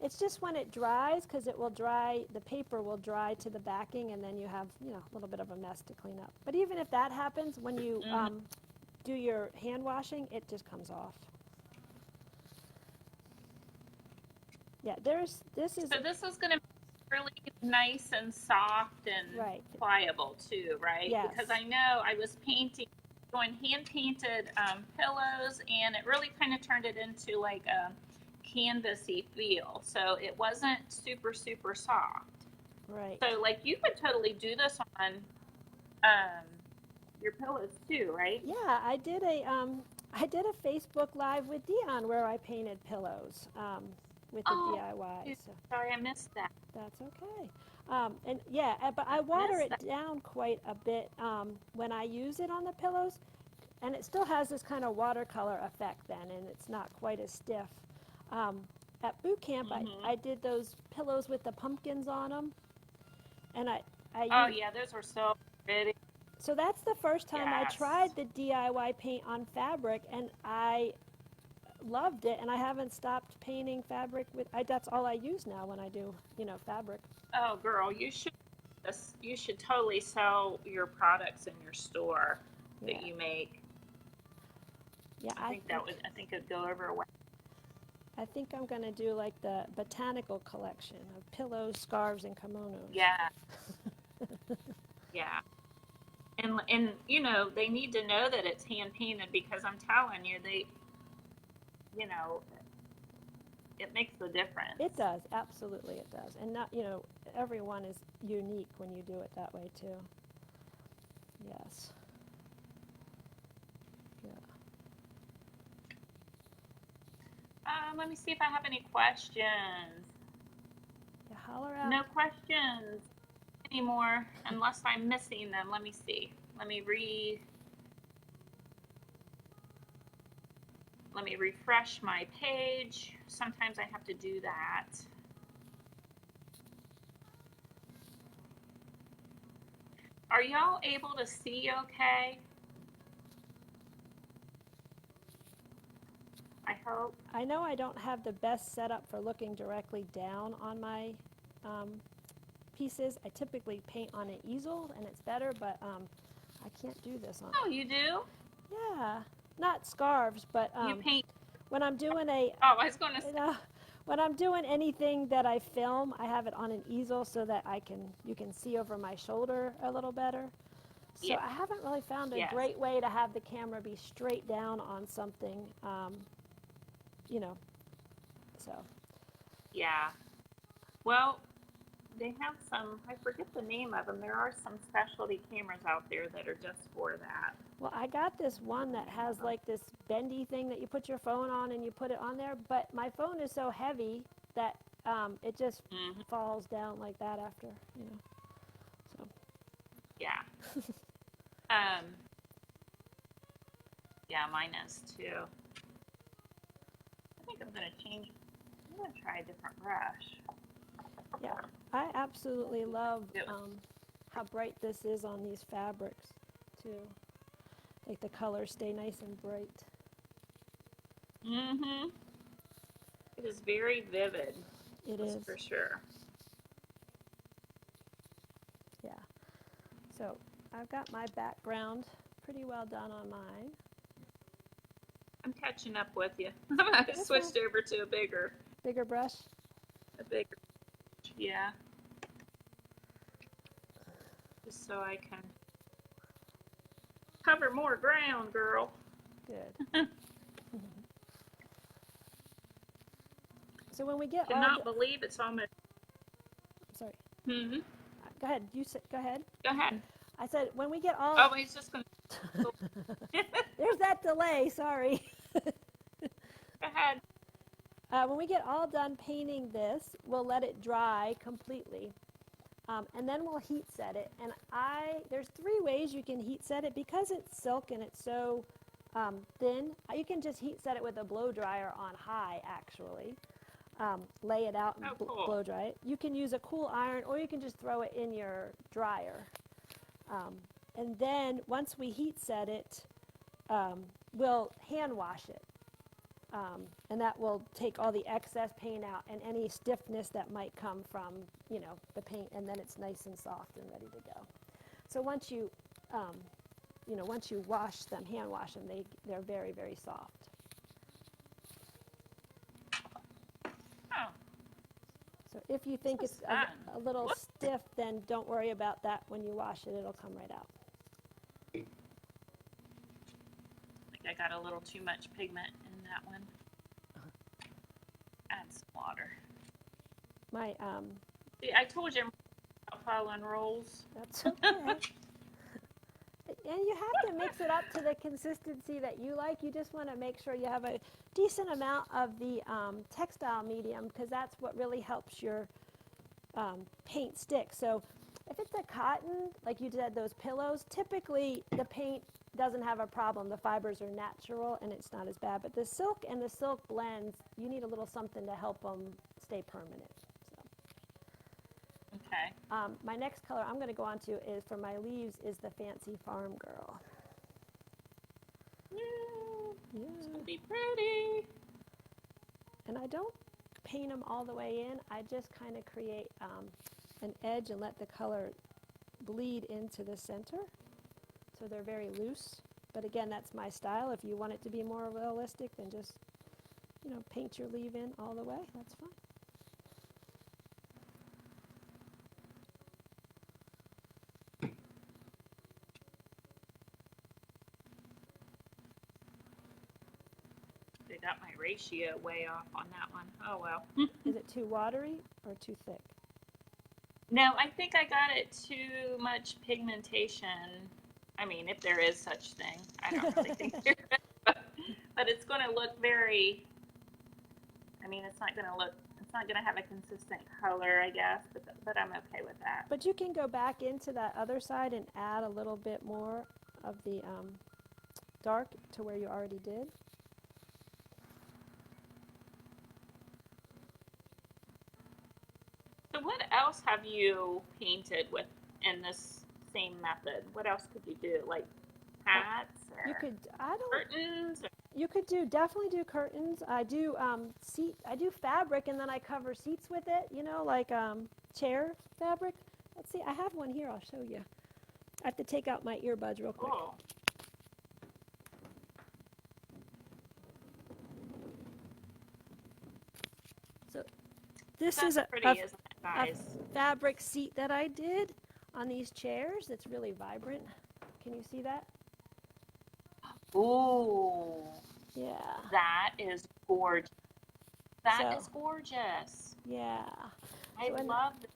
S2: It's just when it dries, because it will dry, the paper will dry to the backing, and then you have, you know, a little bit of a mess to clean up. But even if that happens, when you do your hand washing, it just comes off. Yeah, this is...
S1: So this is going to be really nice and soft and pliable too, right?
S2: Yes.
S1: Because I know I was doing hand-painted pillows, and it really kind of turned it into like a canvasy feel. So it wasn't super, super soft.
S2: Right.
S1: So like you could totally do this on your pillows too, right?
S2: Yeah, I did a Facebook Live with Dion where I painted pillows with the DIY. So.
S1: Sorry, I missed that.
S2: That's okay. And yeah, but I water it down quite a bit when I use it on the pillows, and it still has this kind of watercolor effect then, and it's not quite as stiff. At boot camp, I did those pillows with the pumpkins on them, and
S1: yeah, those were so pretty.
S2: So that's the first time I tried the DIY paint on fabric, and I loved it, and I haven't stopped painting fabric with. That's all I use now when I do, you know, fabric.
S1: Oh, girl, you should totally sell your products in your store that you make.
S2: Yeah,
S1: I think it'd go over well.
S2: I think I'm going to do like the botanical collection of pillows, scarves, and kimonos.
S1: Yeah. Yeah. And you know, they need to know that it's hand painted, because I'm telling you, you know, it makes the difference.
S2: It does, absolutely it does. And not, you know, everyone is unique when you do it that way too. Yes. Yeah.
S1: Let me see if I have any questions.
S2: Yeah, holler out.
S1: No questions anymore, unless I'm missing them. Let me see. Let me refresh my page. Sometimes I have to do that. Are y'all able to see okay? I hope.
S2: I know I don't have the best setup for looking directly down on my pieces. I typically paint on an easel, and it's better, but I can't do this on.
S1: Oh, you do?
S2: Yeah, not scarves, but
S1: you paint.
S2: When I'm doing a.
S1: Oh, I was going to say.
S2: When I'm doing anything that I film, I have it on an easel so that you can see over my shoulder a little better. So I haven't really found a great way to have the camera be straight down on something, you know, so.
S1: Yeah. Well, they have some, I forget the name of them. There are some specialty cameras out there that are just for that.
S2: Well, I got this one that has like this bendy thing that you put your phone on and you put it on there, but my phone is so heavy that it just falls down like that after, you know. So
S1: Yeah. Um, yeah, mine is too. I think I'm going to try a different brush.
S2: Yeah, I absolutely love how bright this is on these fabrics too. Like the colors stay nice and bright.
S1: Mm-hmm. It is very vivid.
S2: It
S1: That's
S2: is.
S1: for sure.
S2: Yeah. So I've got my background pretty well done on mine.
S1: I'm catching up with you. I switched over to a bigger
S2: brush.
S1: A bigger, yeah. Just so I can cover more ground, girl.
S2: Good. So when we get
S1: Cannot believe it's almost.
S2: Sorry.
S1: Mm-hmm.
S2: Go ahead. Go ahead.
S1: Go ahead.
S2: I said when we get all.
S1: Oh, he's just gonna.
S2: There's that delay. Sorry.
S1: Go ahead.
S2: When we get all done painting this, we'll let it dry completely. And then we'll heat set it. And there's 3 ways you can heat set it. Because it's silk and it's so thin, you can just heat set it with a blow dryer on high, actually. Lay it out and blow dry it. You can use a cool iron, or you can just throw it in your dryer. And then once we heat set it, we'll hand wash it. And that will take all the excess paint out and any stiffness that might come from, the paint, and then it's nice and soft and ready to go. So once you, once you wash them, hand wash them, they're very, very soft.
S1: Oh.
S2: So if you think it's a little stiff, then don't worry about that. When you wash it, it'll come right out.
S1: I think I got a little too much pigment in that one. Add some water. See, I told you I'm about following rules.
S2: That's okay. And you have to mix it up to the consistency that you like. You just want to make sure you have a decent amount of the textile medium, because that's what really helps your paint stick. So if it's a cotton, like you did those pillows, typically the paint doesn't have a problem. The fibers are natural and it's not as bad. But the silk and the silk blends, you need a little something to help them stay permanent. So.
S1: Okay.
S2: My next color I'm going to go on to is, for my leaves, is the Fancy Farm Girl.
S1: Yeah. It's going to be pretty.
S2: And I don't paint them all the way in. I just kind of create an edge and let the color bleed into the center. So they're very loose. But again, that's my style. If you want it to be more realistic, then just, paint your leaf in all the way. That's fine.
S1: They got my ratio way off on that one. Oh, well.
S2: Is it too watery or too thick?
S1: No, I think I got it too much pigmentation. I mean, if there is such thing. I don't really think there is. But it's going to look very, it's not going to have a consistent color, I guess, but I'm okay with that.
S2: But you can go back into that other side and add a little bit more of the dark to where you already did.
S1: So what else have you painted with in this same method? What else could you do? Like hats or curtains?
S2: You could definitely do curtains. I do I do fabric, and then I cover seats with it, like chair fabric. Let's see, I have one here. I'll show you. I have to take out my earbuds real quick.
S1: Cool.
S2: So this is a fabric seat that I did on these chairs. It's really vibrant. Can you see that?
S1: Ooh.
S2: Yeah.
S1: That is gorgeous. That is gorgeous.
S2: Yeah.
S1: I love it.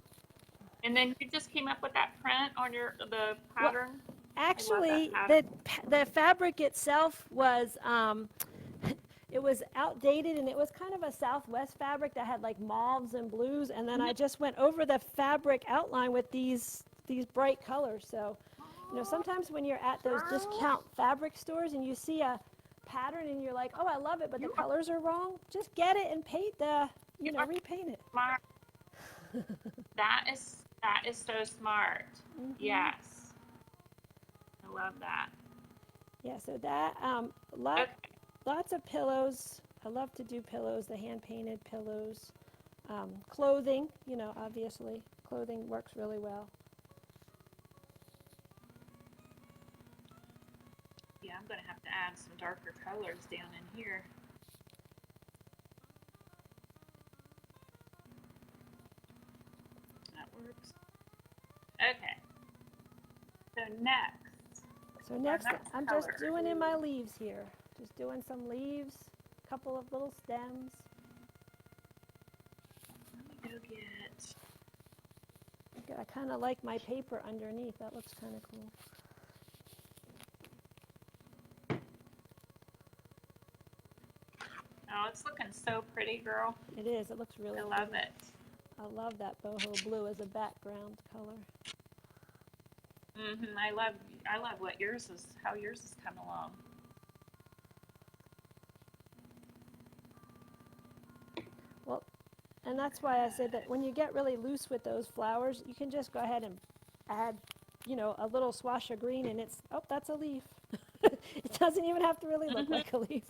S1: And then you just came up with that print on the pattern?
S2: Well, actually, the fabric itself was it was outdated, and it was kind of a Southwest fabric that had like mauves and blues, and then I just went over the fabric outline with these these bright colors. So, sometimes when you're at those discount fabric stores and you see a pattern and you're like, oh, I love it, but the colors are wrong, just get it and paint repaint it.
S1: Smart. That is so smart.
S2: Mm-hmm.
S1: Yes. I love that.
S2: Yeah, so that, lots of pillows. I love to do pillows, the hand-painted pillows. Clothing, obviously, clothing works really well.
S1: Yeah, I'm going to have to add some darker colors down in here. That works. Okay. So next,
S2: I'm just doing in my leaves here. Just doing some leaves, a couple of little stems.
S1: Let me go get...
S2: I kind of like my paper underneath. That looks kind of cool.
S1: Oh, it's looking so pretty, girl.
S2: It is. It looks really
S1: I love it.
S2: I love that boho blue as a background color.
S1: I love how yours has come along.
S2: Well, and that's why I said that when you get really loose with those flowers, you can just go ahead and add, a little swash of green, and that's a leaf. It doesn't even have to really look like a leaf.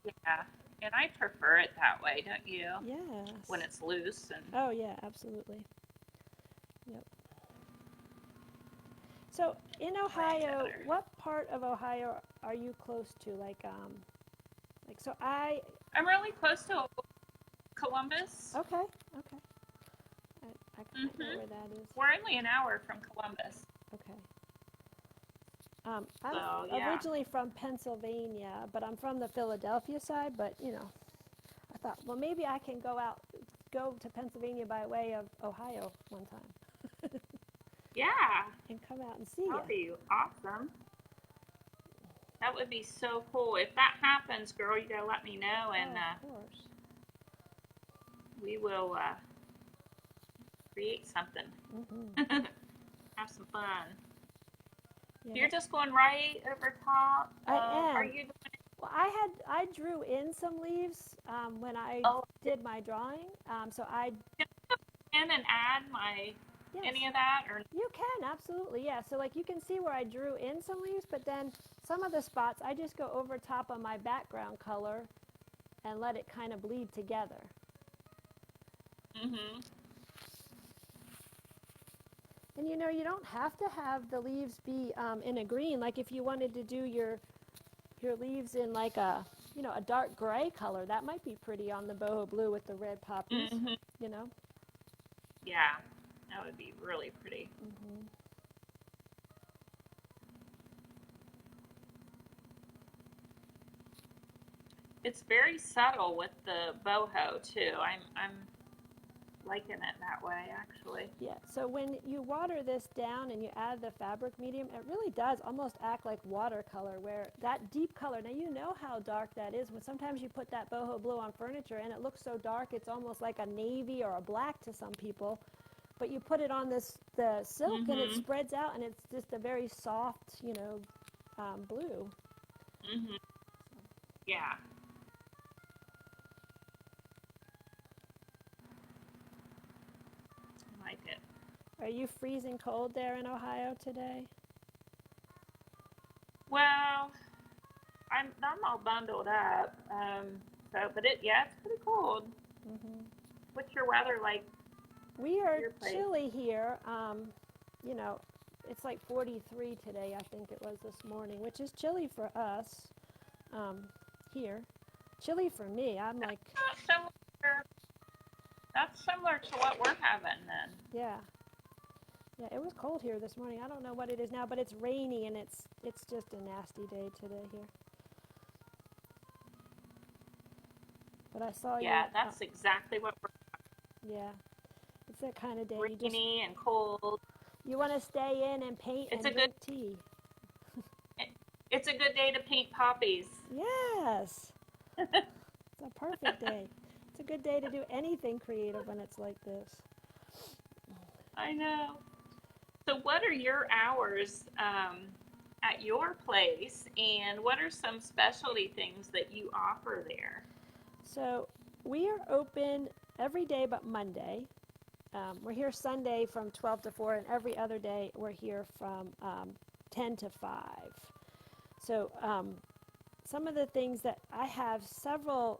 S1: Yeah, and I prefer it that way, don't you?
S2: Yes.
S1: When it's loose and...
S2: Oh yeah, absolutely. Yep. So in Ohio, what part of Ohio are you close to?
S1: I'm really close to Columbus.
S2: Okay. I can know where that is.
S1: We're only an hour from Columbus.
S2: Okay. I'm originally from Pennsylvania, but I'm from the Philadelphia side. But I thought, well, maybe I can go to Pennsylvania by way of Ohio one time.
S1: Yeah.
S2: And come out and see you.
S1: That'd be awesome. That would be so cool. If that happens, girl, you gotta let me know, and
S2: of course.
S1: We will create something. Have some fun.
S2: Yeah.
S1: You're just going right over top.
S2: I am.
S1: Are you doing it?
S2: Well, I drew in some leaves when I did my drawing. So I
S1: Can I go in and add any of that, or
S2: you can absolutely, yeah. So you can see where I drew in some leaves, but then some of the spots I just go over top of my background color and let it kind of bleed together. And you don't have to have the leaves be in a green. Like if you wanted to do your leaves in like a dark gray color, that might be pretty on the boho blue with the red poppies.
S1: Yeah, that would be really pretty. It's very subtle with the boho too. I'm liking it that way, actually.
S2: Yeah, so when you water this down and you add the fabric medium, it really does almost act like watercolor, where that deep color, now you know how dark that is. When sometimes you put that boho blue on furniture and it looks so dark, it's almost like a navy or a black to some people. But you put it on the silk and it spreads out and it's just a very soft, blue.
S1: Yeah. I like it.
S2: Are you freezing cold there in Ohio today?
S1: Well, I'm all bundled up. It's pretty cold. What's your weather like?
S2: We are chilly here. It's like 43 today, I think it was this morning, which is chilly for us here. Chilly for me. I'm like...
S1: That's similar to what we're having then.
S2: Yeah. Yeah, it was cold here this morning. I don't know what it is now, but it's rainy and it's just a nasty day today here. But I saw you.
S1: Yeah, that's exactly what we're having.
S2: Yeah. It's that kind of day.
S1: Rainy and cold.
S2: You want to stay in and paint and drink tea.
S1: It's a good day to paint poppies.
S2: Yes. It's a perfect day. It's a good day to do anything creative when it's like this.
S1: I know. So what are your hours at your place, and what are some specialty things that you offer there?
S2: So we are open every day but Monday. We're here Sunday from 12 to 4, and every other day we're here from 10 to 5. So some of the things that I have several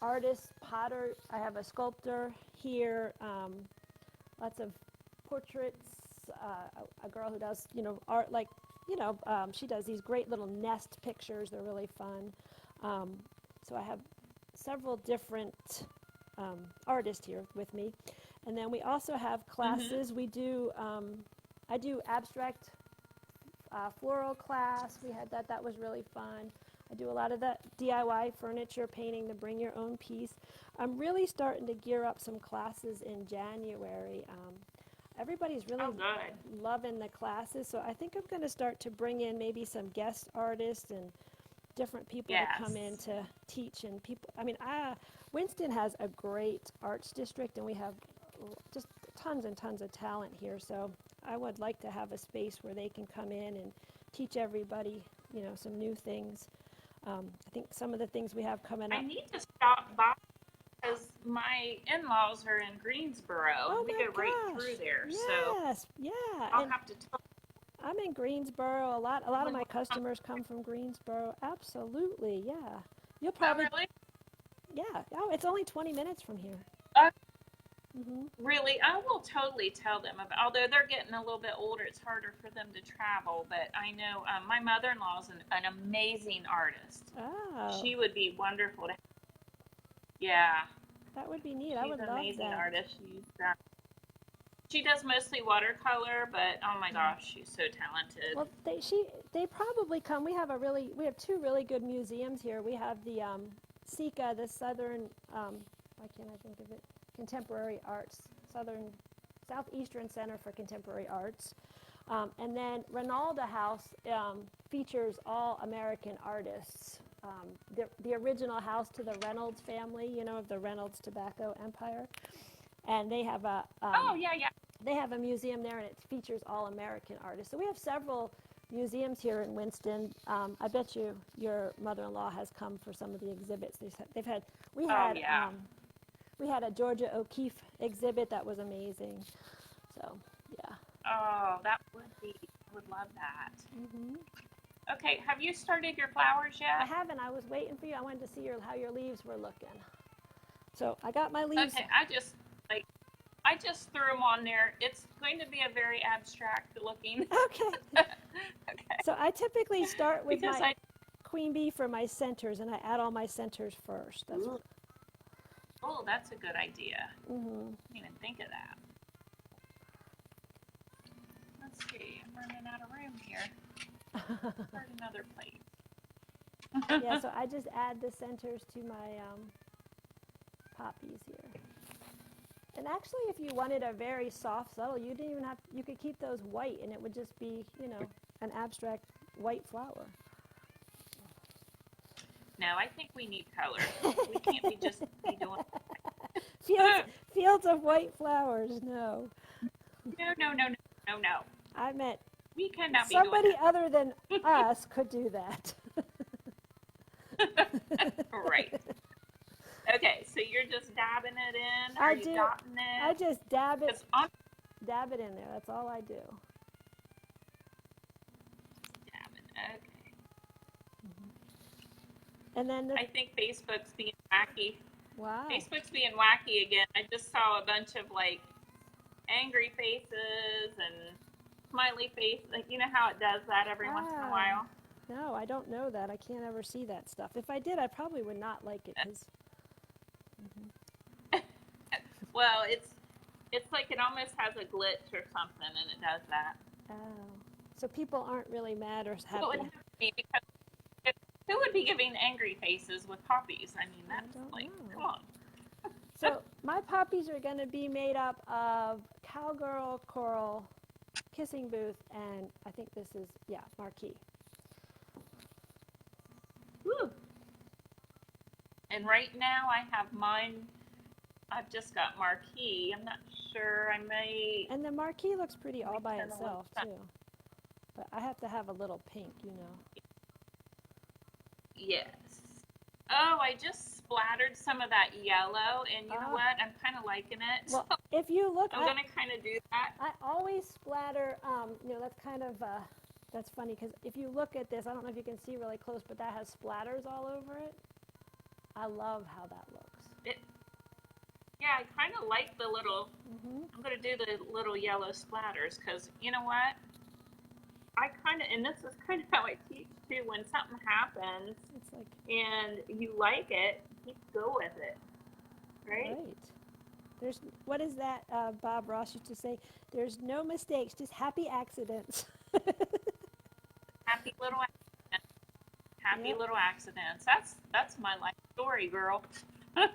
S2: artists, potter, I have a sculptor here, lots of portraits, a girl who does, art like, she does these great little nest pictures. They're really fun. So I have several different artists here with me. And then we also have classes. We do, I do abstract floral class. We had that. That was really fun. I do a lot of that DIY furniture painting, the bring your own piece. I'm really starting to gear up some classes in January. Everybody's really loving the classes, so I think I'm going to start to bring in maybe some guest artists and different people to come in to teach. And people, Winston has a great arts district, and we have just tons and tons of talent here, so I would like to have a space where they can come in and teach everybody, some new things. I think some of the things we have coming up.
S1: I need to stop by because my in-laws are in Greensboro.
S2: Oh,
S1: we go right through there.
S2: Yes,
S1: so
S2: yeah.
S1: I'll have to tell.
S2: I'm in Greensboro. A lot of my customers come from Greensboro. Absolutely, yeah. You'll probably.
S1: Oh, really?
S2: Yeah. Oh, it's only 20 minutes from here.
S1: Really, I will totally tell them about. Although they're getting a little bit older, it's harder for them to travel. But I know my mother-in-law is an amazing artist.
S2: Oh.
S1: She would be wonderful to. Yeah.
S2: That would be neat.
S1: She's
S2: I would love that.
S1: She's an amazing artist. She does mostly watercolor, but oh my gosh, she's so talented.
S2: Well, they probably come. We have two really good museums here. We have the SECA, the Southern. Why can't I think of it? Contemporary Arts, Southeastern Center for Contemporary Arts. And then Rinalda House features all American artists. The original house to the Reynolds family, of the Reynolds tobacco empire. And they have a they have a museum there, and it features all American artists. So we have several museums here in Winston. I bet you your mother-in-law has come for some of the exhibits. We had a Georgia O'Keeffe exhibit that was amazing. So, yeah.
S1: Oh, that would be. I would love that. Okay, have you started your flowers yet?
S2: I haven't. I was waiting for you. I wanted to see how your leaves were looking. So I got my leaves.
S1: Okay, I just threw them on there. It's going to be a very abstract looking.
S2: Okay.
S1: Okay.
S2: So I typically start with my queen bee for my centers, and I add all my centers first.
S1: That's a good idea. I didn't even think of that. Let's see. I'm running out of room here. Start another plate.
S2: Yeah, so I just add the centers to my poppies here. And actually, if you wanted a very soft, subtle, you could keep those white, and it would just be, an abstract white flower.
S1: No, I think we need color. We can't be just doing
S2: fields of white flowers. No.
S1: No.
S2: I meant
S1: we cannot be
S2: somebody
S1: doing
S2: other than us could do that.
S1: Right. Okay, so you're just dabbing it in? Are you dotting it?
S2: I just dab it in there. That's all I do.
S1: Dabbing, okay.
S2: And then
S1: I think Facebook's being wacky.
S2: Wow.
S1: Facebook's being wacky again. I just saw a bunch of angry faces and smiley faces. You know how it does that every once in a while?
S2: No, I don't know that. I can't ever see that stuff. If I did, I probably would not like it.
S1: Well, it's like it almost has a glitch or something, and it does that.
S2: Oh, so people aren't really mad or happy.
S1: Well, it has to be because who would be giving angry faces with poppies? I mean, that's come on.
S2: So my poppies are going to be made up of cowgirl, coral, kissing booth, and I think this is, marquee.
S1: Woo. And right now I have mine I've just got marquee. I'm not sure. I may.
S2: And the marquee looks pretty all by
S1: send a little
S2: itself too. But I have to have a little pink, you know.
S1: Yes. Oh, I just splattered some of that yellow, and you know what? I'm kind of liking it.
S2: Well, if you look,
S1: I'm going to kind of do that.
S2: I always splatter, you know, that's kind of, that's funny because if you look at this, I don't know if you can see really close, but that has splatters all over it. I love how that looks.
S1: Yeah, I kind of like the little, I'm going to do the little yellow splatters because, you know what? I kind of, and this is kind of how I teach too, when something happens
S2: It's like,
S1: and you like it, keep go with it, right?
S2: There's, what is that Bob Ross used to say? There's no mistakes, just happy accidents.
S1: Happy little accidents. Happy
S2: Yep.
S1: little accidents. That's my life story, girl. It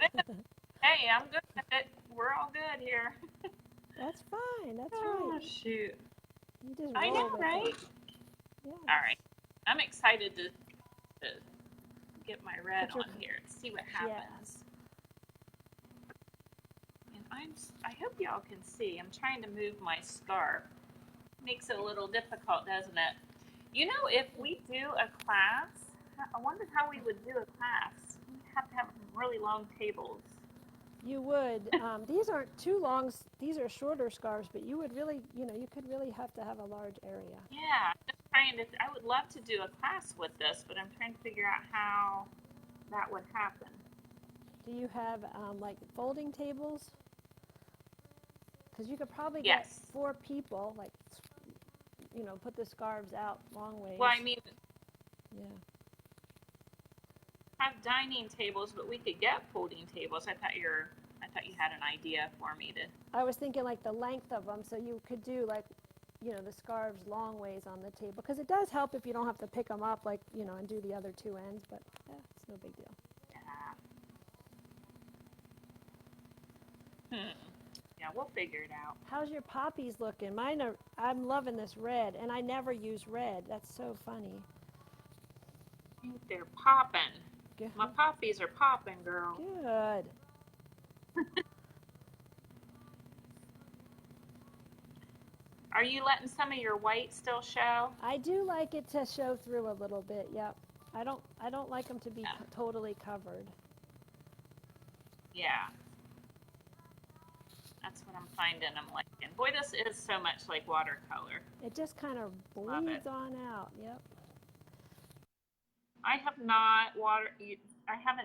S1: is. Hey, I'm good with it. We're all good here.
S2: That's fine. That's
S1: Oh,
S2: right.
S1: shoot.
S2: You just
S1: I
S2: roll
S1: know,
S2: with
S1: right?
S2: it. Yeah.
S1: All right. I'm excited to get my red
S2: Put your
S1: on here and see what happens. And I hope y'all can see. I'm trying to move my scarf. Makes it a little difficult, doesn't it? You know, if we do a class, I wonder how we would do a class. We have to have really long tables.
S2: You would. These aren't too long. These are shorter scarves, but you would really, you know, you could really have to have a large area.
S1: Yeah, just trying to. I would love to do a class with this, but I'm trying to figure out how that would happen.
S2: Do you have like folding tables? Because you could probably
S1: Yes.
S2: get 4 people, like, you know, put the scarves out long ways.
S1: Well, I mean,
S2: yeah.
S1: have dining tables, but we could get folding tables. I thought you had an idea for me to.
S2: I was thinking like the length of them, so you could do like, you know, the scarves long ways on the table. Because it does help if you don't have to pick them up, like, you know, and do the other 2 ends. But yeah, it's no big deal.
S1: Yeah. Yeah, we'll figure it out.
S2: How's your poppies looking? Mine are. I'm loving this red, and I never use red. That's so funny.
S1: I think they're popping.
S2: Good.
S1: My poppies are popping, girl.
S2: Good.
S1: Are you letting some of your white still show?
S2: I do like it to show through a little bit. Yep. I don't like them to be totally covered.
S1: Yeah. That's what I'm finding I'm liking. Boy, this is so much like watercolor.
S2: It just kind of
S1: Love
S2: bleeds
S1: it.
S2: on out. Yep.
S1: I haven't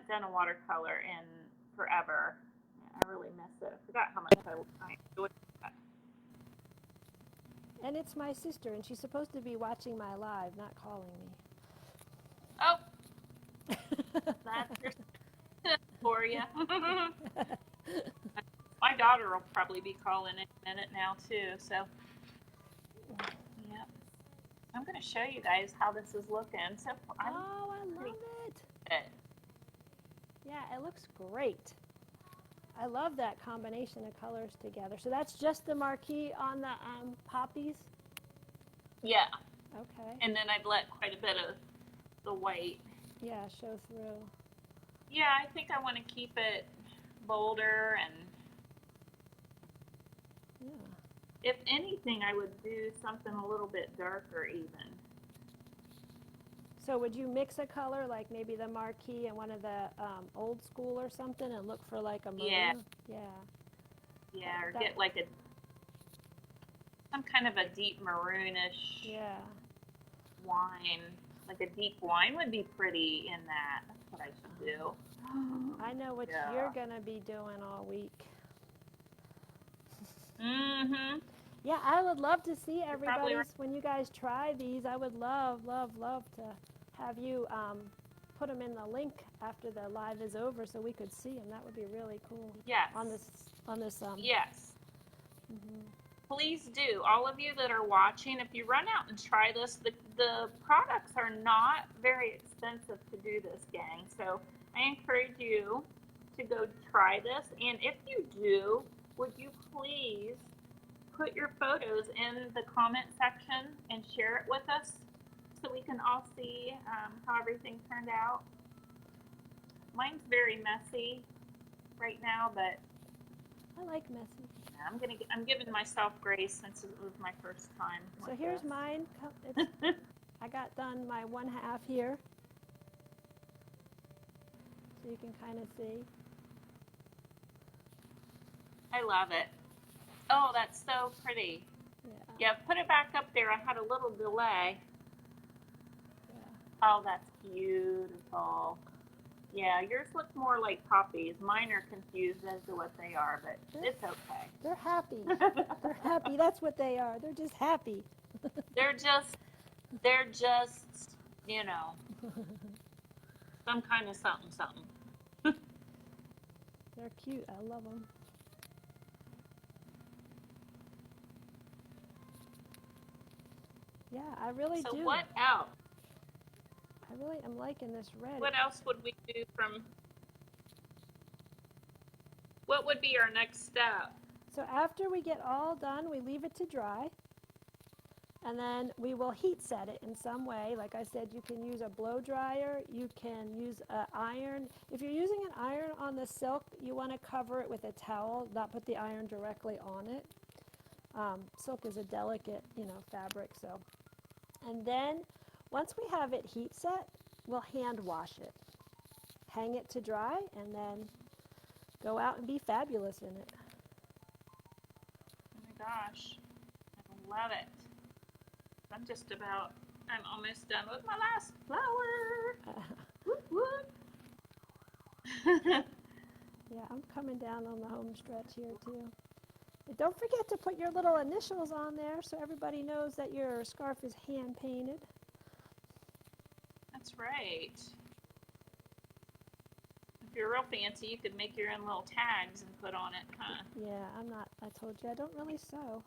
S1: done a watercolor in forever. I really miss it. I forgot how much I enjoyed that.
S2: And it's my sister, and she's supposed to be watching my live, not calling me.
S1: Oh, that's your for you. My daughter will probably be calling in a minute now too. So, yeah, I'm going to show you guys how this is looking. So,
S2: I love it. Yeah, it looks great. I love that combination of colors together. So that's just the marquee on the poppies?
S1: Yeah.
S2: Okay.
S1: And then I've let quite a bit of the white.
S2: Yeah, show through.
S1: Yeah, I think I want to keep it bolder, and if anything, I would do something a little bit darker even.
S2: So would you mix a color, like maybe the marquee and one of the old school or something, and look for like a maroon?
S1: Yeah.
S2: Yeah.
S1: Yeah, or get like some kind of a deep maroonish wine. Like a deep wine would be pretty in that. That's what I should do.
S2: I know what you're going to be doing all week.
S1: Mm-hmm.
S2: Yeah, I would love to see everybody's, when you guys try these, I would love to have you put them in the link after the live is over so we could see them. That would be really cool.
S1: Yes.
S2: On this.
S1: Yes.
S2: Mm-hmm.
S1: Please do. All of you that are watching, if you run out and try this, the products are not very expensive to do this, gang. So I encourage you to go try this. And if you do, would you please put your photos in the comment section and share it with us so we can all see how everything turned out? Mine's very messy right now, but
S2: I like messy.
S1: I'm giving myself grace since it was my first time.
S2: So here's mine. I got done my 1/2 here. So you can kind of see.
S1: I love it. Oh, that's so pretty. Yeah, put it back up there. I had a little delay.
S2: Yeah.
S1: Oh, that's beautiful. Yeah, yours look more like poppies. Mine are confused as to what they are, but it's okay.
S2: They're happy. They're happy. That's what they are. They're just happy.
S1: They're just, you know, some kind of something, something.
S2: They're cute. I love them. Yeah, I really do.
S1: So what else?
S2: I really am liking this red.
S1: What else would we do from, what would be our next step?
S2: So after we get all done, we leave it to dry. And then we will heat set it in some way. Like I said, you can use a blow dryer. You can use an iron. If you're using an iron on the silk, you want to cover it with a towel, not put the iron directly on it. Silk is a delicate, fabric. So, and then once we have it heat set, we'll hand wash it. Hang it to dry, and then go out and be fabulous in it.
S1: Oh my gosh, I love it. I'm almost done with my last flower. Whoop, whoop.
S2: Yeah, I'm coming down on the home stretch here too. And don't forget to put your little initials on there so everybody knows that your scarf is hand painted.
S1: That's right. If you're real fancy, you could make your own little tags and put on it, huh?
S2: Yeah, I told you, I don't really sew.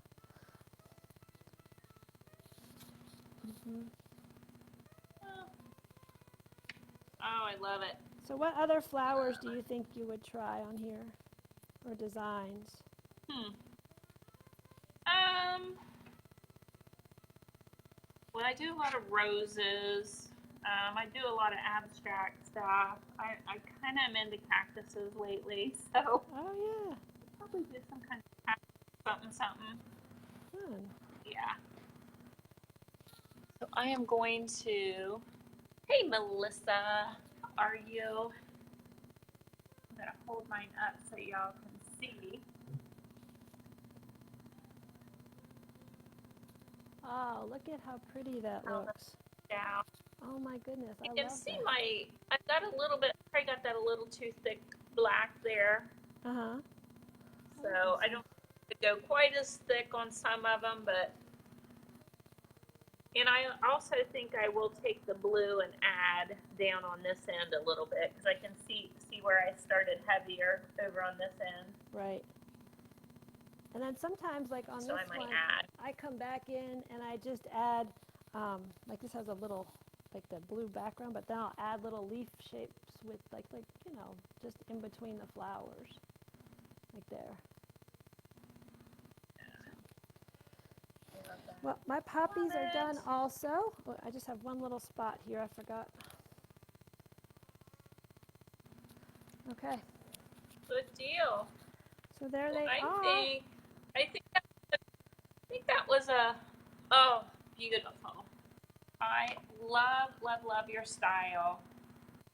S1: Oh, I love it.
S2: So what other flowers do you think you would try on here, or designs?
S1: Well, I do a lot of roses. I do a lot of abstract stuff. I kind of am into cactuses lately, so.
S2: Oh yeah.
S1: Probably do some kind of something.
S2: Fun.
S1: Yeah. So I am going to. Hey, Melissa, how are you? I'm gonna hold mine up so y'all can see.
S2: Oh, look at how pretty that looks.
S1: Down.
S2: Oh my goodness, I love
S1: You can see I've got a little bit, I got that a little too thick black there.
S2: Uh-huh.
S1: So I don't go quite as thick on some of them, and I also think I will take the blue and add down on this end a little bit, because I can see where I started heavier over on this end.
S2: Right. And then sometimes, like on this one, I come back in and I just add, like this has a little, like the blue background, but then I'll add little leaf shapes with like just in between the flowers, like there. Well, my poppies are done also. Oh, I just have one little spot here, I forgot. Okay.
S1: Good deal.
S2: So there they are.
S1: I think that was beautiful. I love your style.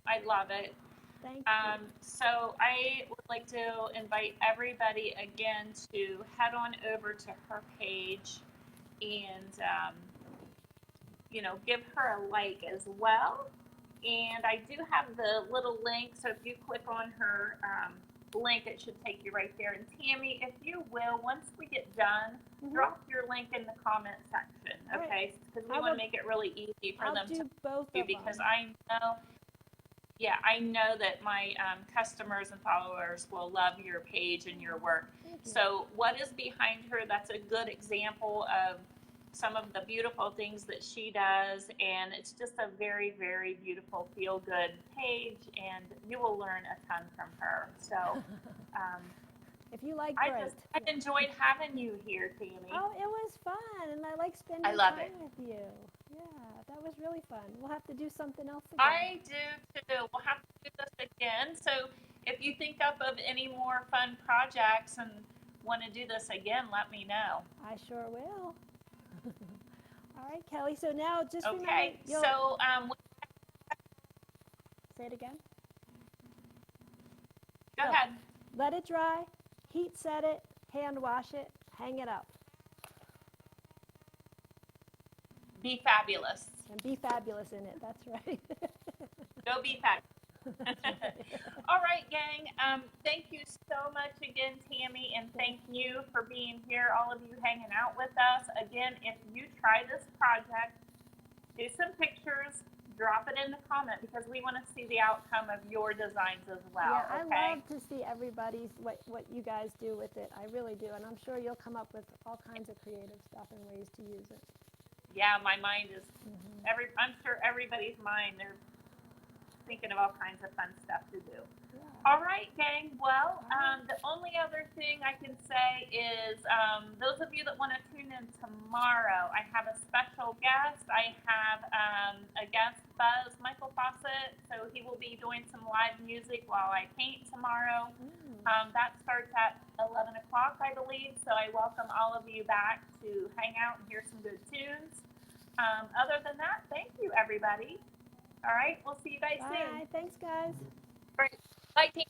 S1: I love it.
S2: Thank you.
S1: So I would like to invite everybody again to head on over to her page and give her a like as well. And I do have the little link, so if you click on her link, it should take you right there. And Tammie, if you will, once we get done, drop your link in the comment section, okay? Because we want to make it really easy for them to do, because I know that my customers and followers will love your page and your work. So what is behind her, that's a good example of some of the beautiful things that she does, and it's just a very, very beautiful, feel-good page, and you will learn a ton from her. So
S2: if you like
S1: I enjoyed having you here, Tammie.
S2: Oh, it was fun, and I like spending time with you. Yeah, that was really fun. We'll have to do something else again.
S1: I do too. We'll have to do this again. So if you think up of any more fun projects and want to do this again, let me know.
S2: I sure will. All right, Kelly. So now just remember.
S1: Okay. So
S2: say it again.
S1: Go ahead.
S2: Let it dry, heat set it, hand wash it, hang it up.
S1: Be fabulous.
S2: And be fabulous in it, that's right.
S1: Go be fabulous. All right, gang. Thank you so much again, Tammie, and thank you for being here, all of you hanging out with us. Again, if you try this project, do some pictures, drop it in the comment because we want to see the outcome of your designs as well.
S2: Yeah,
S1: okay?
S2: I love to see everybody's what you guys do with it. I really do, and I'm sure you'll come up with all kinds of creative stuff and ways to use it.
S1: Yeah, my mind is I'm sure everybody's mind, they're thinking of all kinds of fun stuff to do.
S2: Yeah.
S1: All right, gang. Well, the only other thing I can say is those of you that want to tune in tomorrow, I have a special guest. I have a guest, Buzz Michael Fawcett, so he will be doing some live music while I paint tomorrow. That starts at 11 o'clock, I believe, so I welcome all of you back to hang out and hear some good tunes. Other than that, thank you, everybody. All right, we'll see you guys soon.
S2: Bye. Thanks, guys.
S1: All right. Bye, team.